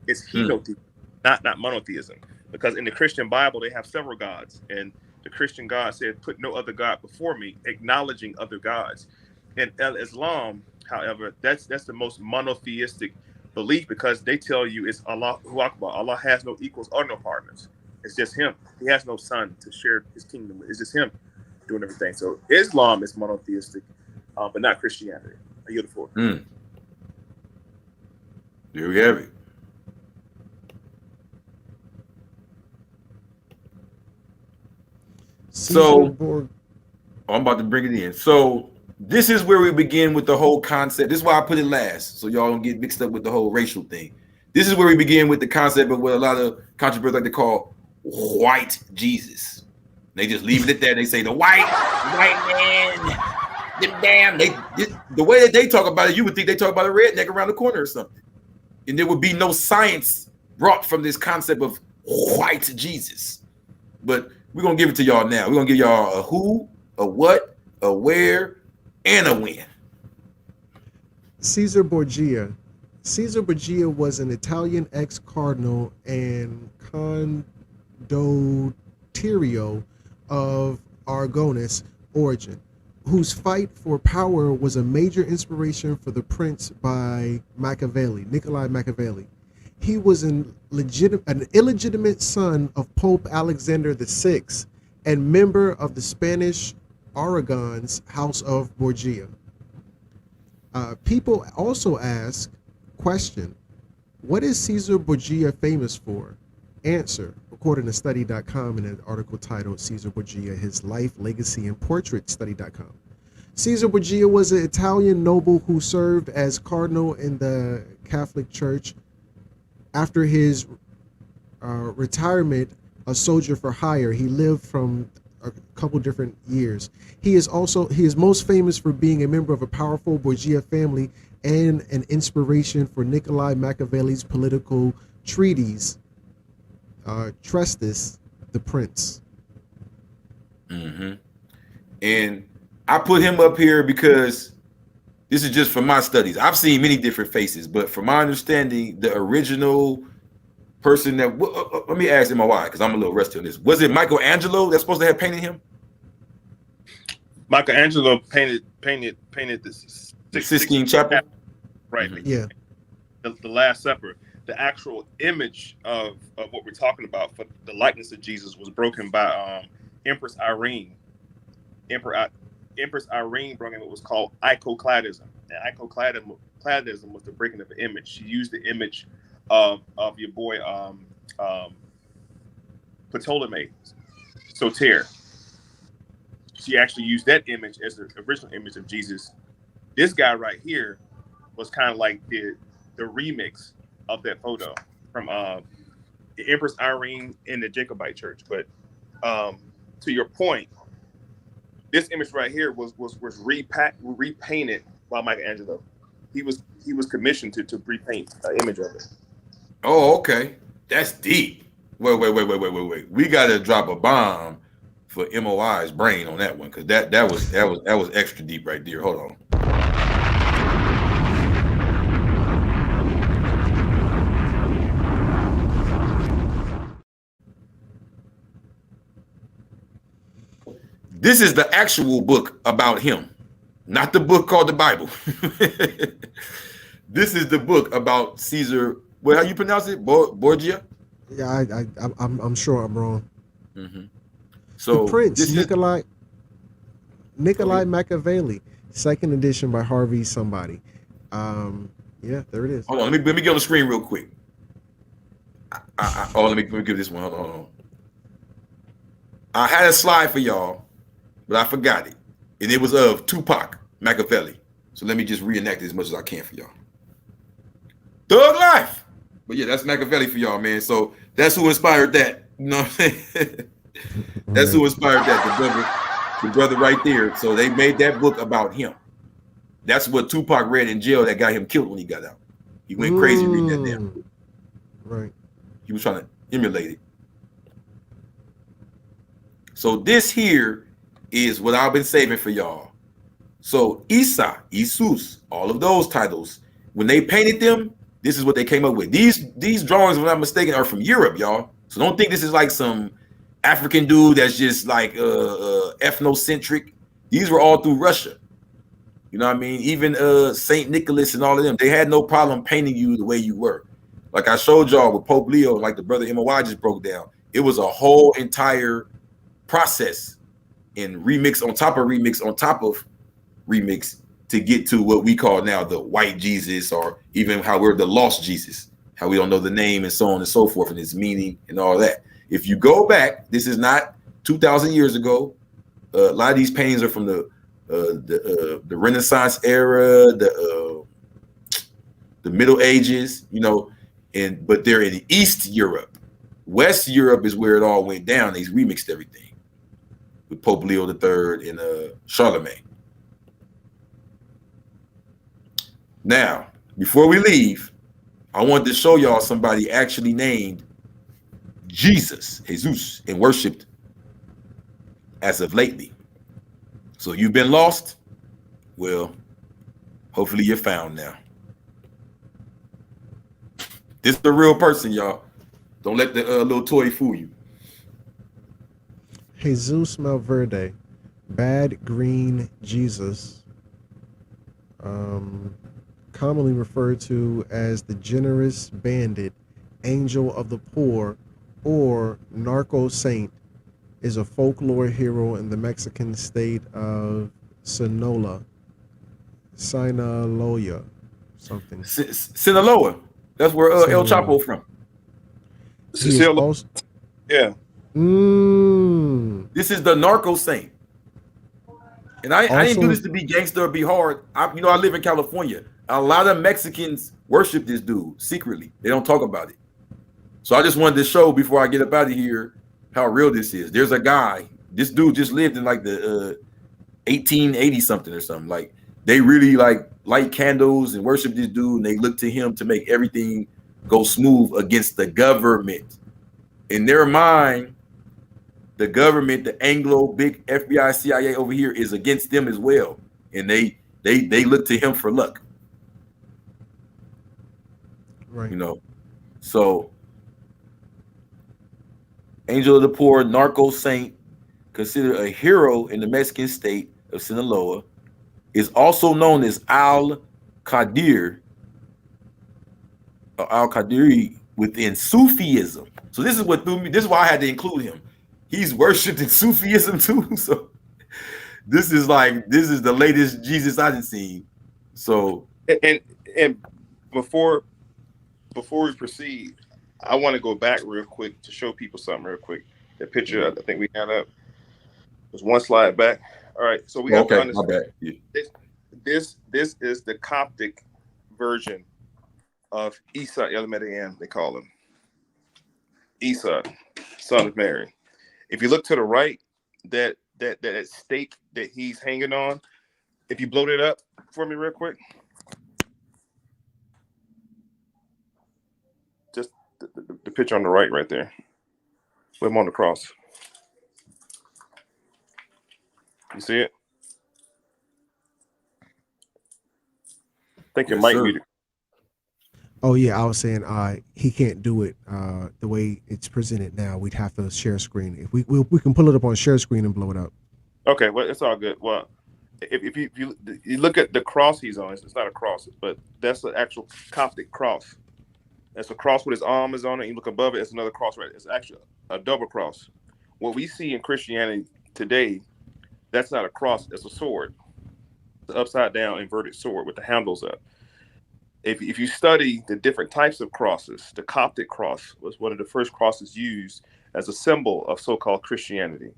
It's henotheism, not monotheism. Because in the Christian Bible, they have several gods, and the Christian God said, "Put no other god before me," acknowledging other gods. In Islam, however, that's the most monotheistic belief, because they tell you it's Allahu Akbar. Allah has no equals or no partners. It's just Him. He has no son to share His kingdom with. It's just Him doing everything. So Islam is monotheistic, but not Christianity. I yield the floor. There we have it. So I'm about to bring it in. So this is where we begin with the whole concept. This is why I put it last, so y'all don't get mixed up with the whole racial thing. This is where we begin with the concept of what a lot of controversies like to call white Jesus. They just leave it at that. They say the white man, them damn. The way that they talk about it, you would think they talk about a redneck around the corner or something, and there would be no science brought from this concept of white Jesus. But we're gonna give it to y'all now. We're gonna give y'all a who, a what, a where, and a when. Caesar Borgia. Caesar Borgia was an Italian ex-cardinal and condottiero of Aragonese origin, whose fight for power was a major inspiration for The Prince by Niccolo Machiavelli. He was an illegitimate son of Pope Alexander VI and member of the Spanish Aragon's House of Borgia. People also ask, question, what is Caesar Borgia famous for? Answer, according to study.com in an article titled Caesar Borgia, His Life, Legacy, and Portrait, study.com. Caesar Borgia was an Italian noble who served as cardinal in the Catholic Church. After his retirement, a soldier for hire, he lived from a couple different years. He is most famous for being a member of a powerful Borgia family and an inspiration for Niccolo Machiavelli's political treatise, Trestus, the Prince. And I put him up here because this is just from my studies. I've seen many different faces, but from my understanding, the original person that let me ask him why, because I'm a little rusty on this. Was it Michelangelo that's supposed to have painted him? Michelangelo painted the Sistine Chapel, right? Yeah. The Last Supper. The actual image of what we're talking about for the likeness of Jesus was broken by Empress Irene. Empress Irene brought in what was called iconocladism. And iconocladism was the breaking of an image. She used the image of your boy Ptolemy Soter. She actually used that image as the original image of Jesus. This guy right here was kind of like the remix of that photo from the Empress Irene in the Jacobite Church. But to your point, this image right here was repainted by Michelangelo. He was commissioned to repaint an image of it. Oh, okay, that's deep. Wait. We gotta drop a bomb for MOI's brain on that one, because that was extra deep right there. Hold on. This is the actual book about him, not the book called the Bible. This is the book about Caesar. Well, how you pronounce it? Borgia? Yeah, I'm sure I'm wrong. So the Prince, Niccolo Machiavelli, second edition by Harvey somebody. Yeah, there it is. Hold on, let me get on the screen real quick. Let me give this one. Hold on. I had a slide for y'all, but I forgot it. And it was of Tupac Machiavelli. So let me just reenact it as much as I can for y'all. Thug Life. But yeah, that's Machiavelli for y'all, man. So that's who inspired that. You know what I'm saying? That's who inspired that. The brother right there. So they made that book about him. That's what Tupac read in jail that got him killed when he got out. He went crazy reading that damn book. Right. He was trying to emulate it. So this here is what I've been saving for y'all. So Isa, Jesus, all of those titles, when they painted them, this is what they came up with. These drawings, if I'm not mistaken, are from Europe, y'all. So don't think this is like some African dude that's just like ethnocentric. These were all through Russia. You know what I mean? Even Saint Nicholas and all of them, they had no problem painting you the way you were. Like I showed y'all with Pope Leo, like the brother MOY just broke down. It was a whole entire process in remix on top of remix on top of remix to get to what we call now the white Jesus, or even how we're the lost Jesus, how we don't know the name and so on and so forth and its meaning and all that. If you go back, this is not 2,000 years ago. A lot of these paintings are from the Renaissance era, the Middle Ages, you know, but they're in East Europe. West Europe is where it all went down. They remixed everything with Pope Leo III and Charlemagne. Now, before we leave, I wanted to show y'all somebody actually named Jesus, and worshipped as of lately. So you've been lost? Well, hopefully you're found now. This is the real person, y'all. Don't let the little toy fool you. Jesus Malverde, Bad Green Jesus, commonly referred to as the generous bandit, angel of the poor, or narco saint, is a folklore hero in the Mexican state of Sinaloa, something. Sinaloa. That's where El Chapo from. Yeah. This is the narco saint. And I didn't do this to be gangster or be hard. I live in California. A lot of Mexicans worship this dude secretly. They don't talk about it. So I just wanted to show before I get up out of here how real this is. There's a guy. This dude just lived in like the 1880 something or something. Like they really like light candles and worship this dude, and they look to him to make everything go smooth against the government. In their mind, the government, the Anglo big FBI, CIA over here is against them as well, and they look to him for luck. Right. You know, so angel of the poor, narco saint, considered a hero in the Mexican state of Sinaloa, is also known as Al-Qadir, Al-Qadiri within Sufism. So this is what threw me. This is why I had to include him. He's worshipped in Sufism too. So this is the latest Jesus I didn't see. So and before we proceed, I want to go back real quick to show people something real quick. The picture I think we had up was one slide back. All right, so we have to understand this is the Coptic version of Isa El Median, they call him. Isa, son of Mary. If you look to the right, that stake that he's hanging on, if you blow it up for me real quick. Just the picture on the right there. With him on the cross. You see it? I think it might be. Oh yeah, I was saying he can't do it the way it's presented now. We'd have to share screen. If we can pull it up on share screen and blow it up. Okay, well it's all good. Well, if you look at the cross he's on, it's not a cross, but that's the actual Coptic cross. That's a cross with his arm is on it. You look above it, it's another cross right. It's actually a double cross. What we see in Christianity today, that's not a cross, it's a sword. It's an upside down inverted sword with the handles up. if you study the different types of crosses, the Coptic cross was one of the first crosses used as a symbol of so-called Christianity.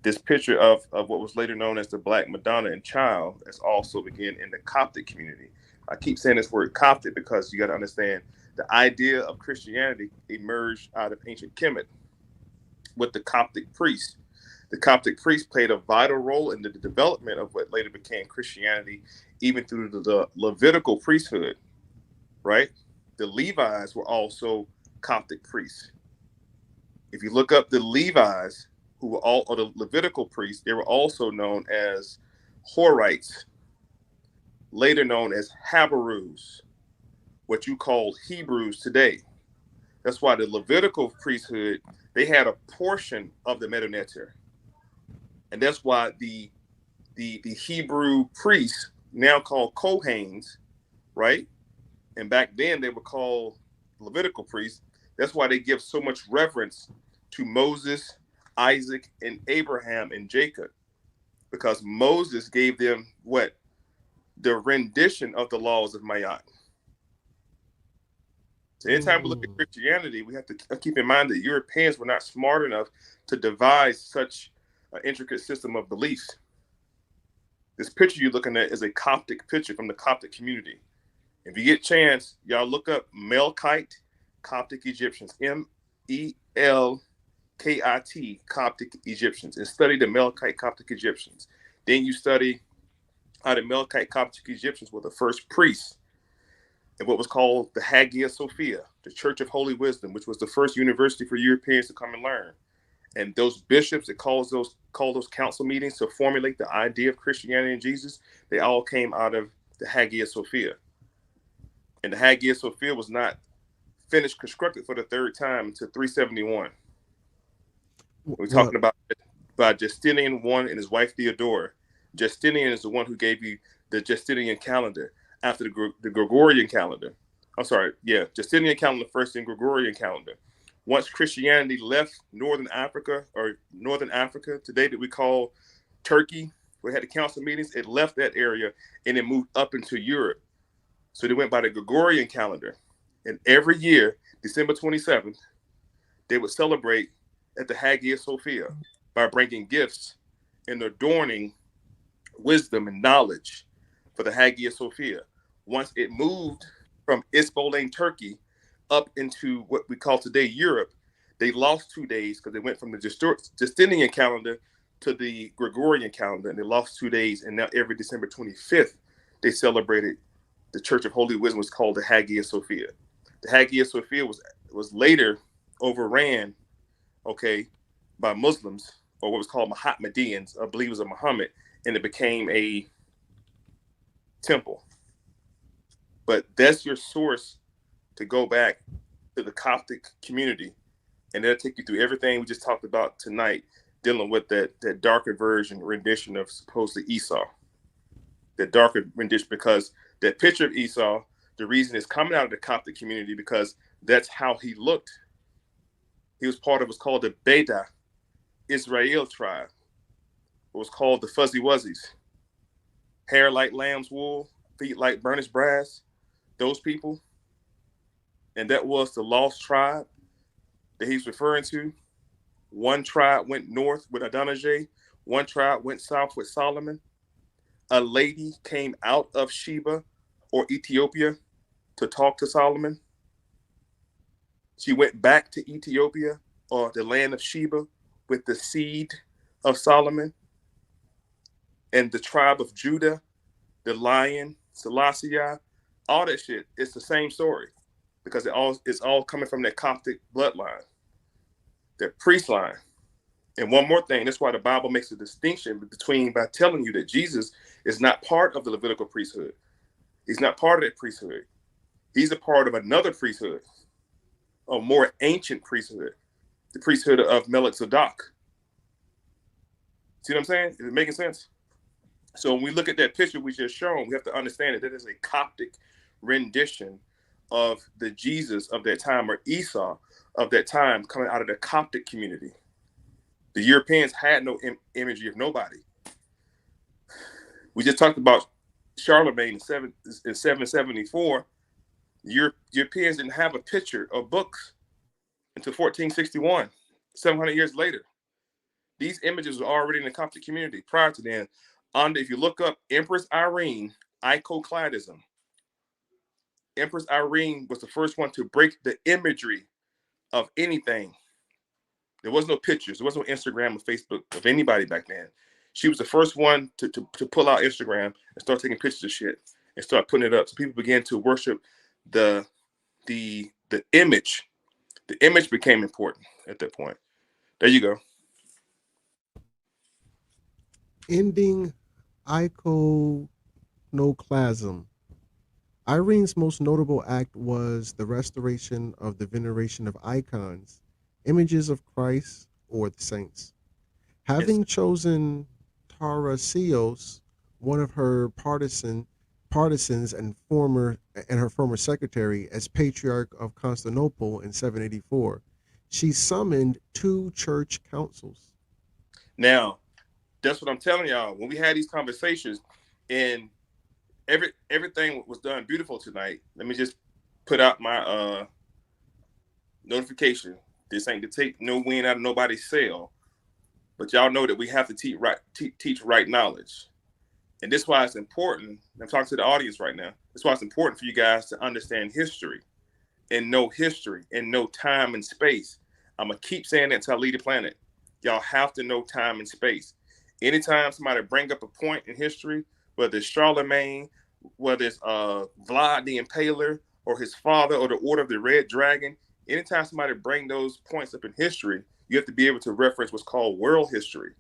This picture of what was later known as the Black Madonna and Child is also began in the Coptic community. I keep saying this word Coptic because you got to understand the idea of Christianity emerged out of ancient Kemet with the Coptic priests. The Coptic priests played a vital role in the development of what later became Christianity, even through the Levitical priesthood, right? The Levites were also Coptic priests. If you look up the Levites, who were all, or the Levitical priests, they were also known as Horites, later known as Habarus, what you call Hebrews today. That's why the Levitical priesthood, they had a portion of the Metaneter. And that's why the Hebrew priests, now called Kohanes, right? And back then they were called Levitical priests. That's why they give so much reverence to Moses, Isaac, and Abraham and Jacob, because Moses gave them what? The rendition of the laws of Mayat. So anytime we look at Christianity, we have to keep in mind that Europeans were not smart enough to devise such an intricate system of beliefs. This picture you're looking at is a Coptic picture from the Coptic community. If you get a chance, y'all look up Melkite Coptic Egyptians, Melkit Coptic Egyptians, and study the Melkite Coptic Egyptians. Then you study how the Melkite Coptic Egyptians were the first priests in what was called the Hagia Sophia, the Church of Holy Wisdom, which was the first university for Europeans to come and learn. And those bishops that called those council meetings to formulate the idea of Christianity and Jesus, they all came out of the Hagia Sophia. And the Hagia Sophia was not finished constructed for the third time until 371. We're talking about Justinian I and his wife Theodora. Justinian is the one who gave you the Justinian calendar after the Gregorian calendar. I'm sorry, yeah, Justinian calendar first and Gregorian calendar. Once Christianity left Northern Africa today that we call Turkey, we had the council meetings, it left that area and it moved up into Europe. So they went by the Gregorian calendar. And every year, December 27th, they would celebrate at the Hagia Sophia by bringing gifts and adorning wisdom and knowledge for the Hagia Sophia. Once it moved from Ispolin, Turkey, up into what we call today Europe, they lost 2 days because they went from the Justinian calendar to the Gregorian calendar, and they lost 2 days. And now every December 25th, they celebrated the Church of Holy Wisdom, was called the Hagia Sophia. The Hagia Sophia was later overran, by Muslims, or what was called Mohammedans, or believers of Muhammad, and it became a temple. But that's your source to go back to the Coptic community, and that'll take you through everything we just talked about tonight, dealing with that darker rendition of supposedly Esau. That darker rendition, because that picture of Esau, the reason it's coming out of the Coptic community, because that's how he looked. He was part of what's called the Beta Israel tribe. It was called the Fuzzy Wuzzies. Hair like lamb's wool, feet like burnished brass, those people. And that was the lost tribe that he's referring to. One tribe went north with Adonijah. One tribe went south with Solomon. A lady came out of Sheba or Ethiopia to talk to Solomon. She went back to Ethiopia or the land of Sheba with the seed of Solomon. And the tribe of Judah, the lion, Selassie, all that shit, it's the same story, because it's all coming from that Coptic bloodline, that priest line. And one more thing, that's why the Bible makes a distinction between, by telling you that Jesus is not part of the Levitical priesthood. He's not part of that priesthood. He's a part of another priesthood, a more ancient priesthood, the priesthood of Melchizedek. See what I'm saying? Is it making sense? So when we look at that picture we just shown, we have to understand that is a Coptic rendition of the Jesus of that time, or Esau of that time, coming out of the Coptic community. The Europeans had no imagery of nobody. We just talked about Charlemagne in 774. Europeans didn't have a picture of books until 1461, 700 years later. These images were already in the Coptic community prior to then. If you look up Empress Irene, iconoclasm, Empress Irene was the first one to break the imagery of anything. There was no pictures. There was no Instagram or Facebook of anybody back then. She was the first one to pull out Instagram and start taking pictures of shit and start putting it up. So people began to worship the image. The image became important at that point. There you go. Ending iconoclasm. Irene's most notable act was the restoration of the veneration of icons, images of Christ or the saints. Having chosen Tarasios, one of her partisans and her former secretary, as Patriarch of Constantinople in 784, she summoned 2 church councils. Now, that's what I'm telling y'all. When we had these conversations, and everything was done beautiful tonight. Let me just put out my notification. This ain't to take no wind out of nobody's sail, but y'all know that we have to teach right knowledge, and this is why it's important. I'm talking to the audience right now. That's why it's important for you guys to understand history and know time and space. I'm gonna keep saying that until I leave the planet. Y'all have to know time and space. Anytime somebody bring up a point in history, whether it's Charlemagne, whether it's Vlad the Impaler, or his father, or the Order of the Red Dragon, anytime somebody bring those points up in history, you have to be able to reference what's called world history.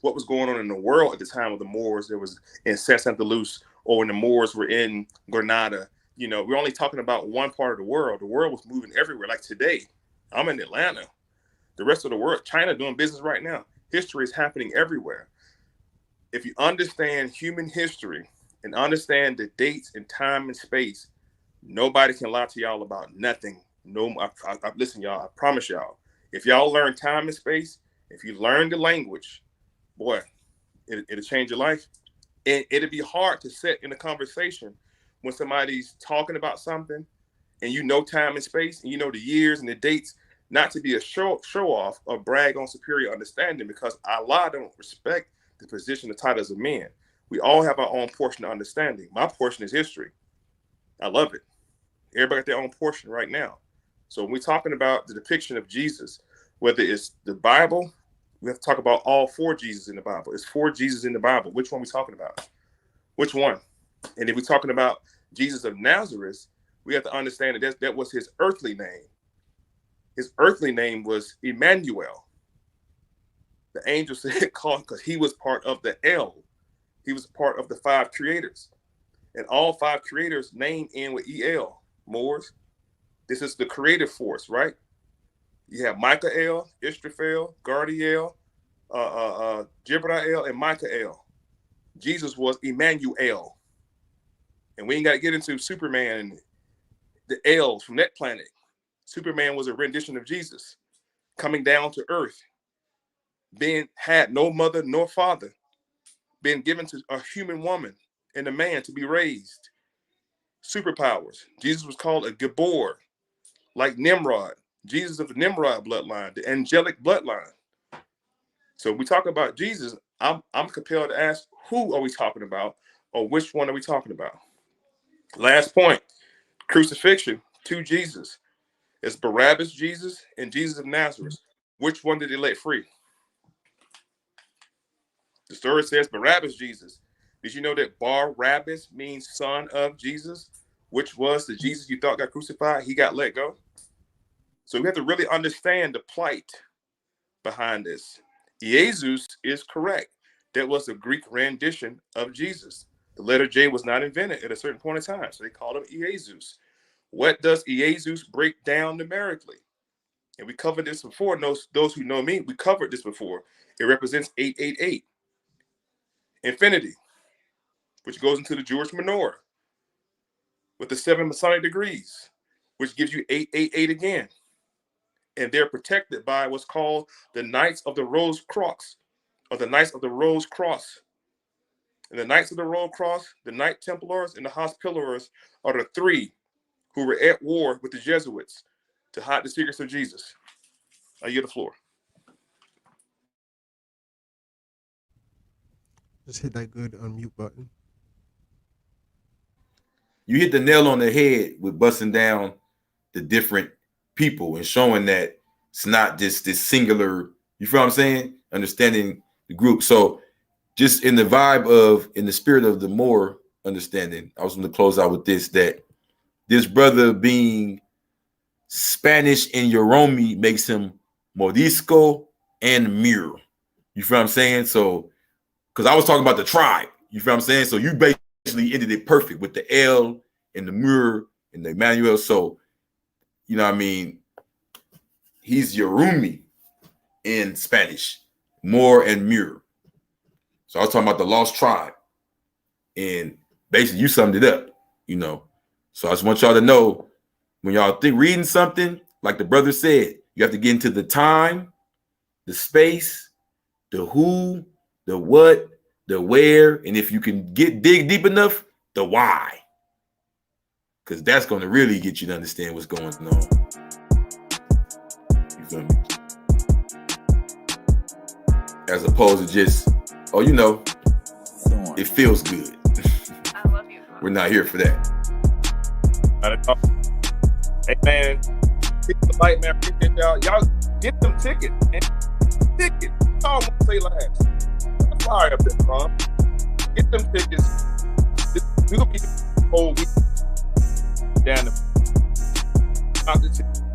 What was going on in the world at the time of the Moors that was in Saint-Saint-Denis, or when the Moors were in Granada. You know, we're only talking about one part of the world. The world was moving everywhere. Like today, I'm in Atlanta. The rest of the world, China doing business right now. History is happening everywhere. If you understand human history and understand the dates and time and space, nobody can lie to y'all about nothing. No, listen, y'all, I promise y'all, if y'all learn time and space, if you learn the language, boy, it'll change your life. And it'll be hard to sit in a conversation when somebody's talking about something and you know time and space and you know the years and the dates, not to be a show off or brag on superior understanding, because Allah don't respect the position, the titles of men. We all have our own portion of understanding. My portion is history. I love it. Everybody got their own portion right now. So when we're talking about the depiction of Jesus, whether it's the Bible, we have to talk about all 4 Jesus in the Bible. It's 4 Jesus in the Bible. Which one are we talking about? Which one? And if we're talking about Jesus of Nazareth, we have to understand that that was his earthly name. His earthly name was Emmanuel. The angel said called because he was part of the El. He was part of the 5 creators. And all 5 creators named in with El, Moors. This is the creative force, right? You have Michael, Israfel, Gardiel, Jibrael, and Michael. Jesus was Emmanuel. And we ain't got to get into Superman and the Els from that planet. Superman was a rendition of Jesus coming down to earth, had no mother nor father, being given to a human woman and a man to be raised. Superpowers. Jesus was called a Gabor, like Nimrod. Jesus of the Nimrod bloodline, the angelic bloodline. So we talk about Jesus, I'm compelled to ask, who are we talking about, or which one are we talking about? Last point, crucifixion, 2 Jesus. It's Barabbas Jesus and Jesus of Nazareth. Which one did they let free? The story says Barabbas Jesus. Did you know that Barabbas means son of Jesus, which was the Jesus you thought got crucified? He got let go. So we have to really understand the plight behind this. Jesus is correct. That was a Greek rendition of Jesus. The letter J was not invented at a certain point in time, so they called him Jesus. What does Jesus break down numerically? And we covered this before. Those who know me, we covered this before. It represents 888. Infinity, which goes into the Jewish menorah, with the 7 Masonic degrees, which gives you 888 again. And they're protected by what's called the Knights of the Rose Cross, or the Knights of the Rose Cross. And the Knights of the Rose Cross, the Knight Templars, and the Hospitallers are the 3 who were at war with the Jesuits to hide the secrets of Jesus. I yield the floor. Just hit that good unmute button. You hit the nail on the head with busting down the different people and showing that it's not just this singular, you feel what I'm saying? Understanding the group. So just in the vibe of, in the spirit of the more understanding, I was going to close out with this, that this brother being Spanish and Yoromi makes him Morisco and Mir. You feel what I'm saying? So, because I was talking about the tribe, you feel what I'm saying? So you basically ended it perfect with the L and the Mir and the Emmanuel. So, you know what I mean? He's Yorumi in Spanish, Moor and Mir. So I was talking about the lost tribe. And basically you summed it up, you know. So I just want y'all to know, when y'all reading something, like the brother said, you have to get into the time, the space, the who, the what, the where, and if you can dig deep enough, the why. Because that's going to really get you to understand what's going on. You feel me? As opposed to just, oh, you know, it feels good. We're not here for that. Hey, man, hit the light, man. Appreciate y'all. Y'all get them tickets, man. Tickets. That's all I'm going to say last. I'm sorry up there, bro. Get them tickets. We're going to be the whole week down the ticket.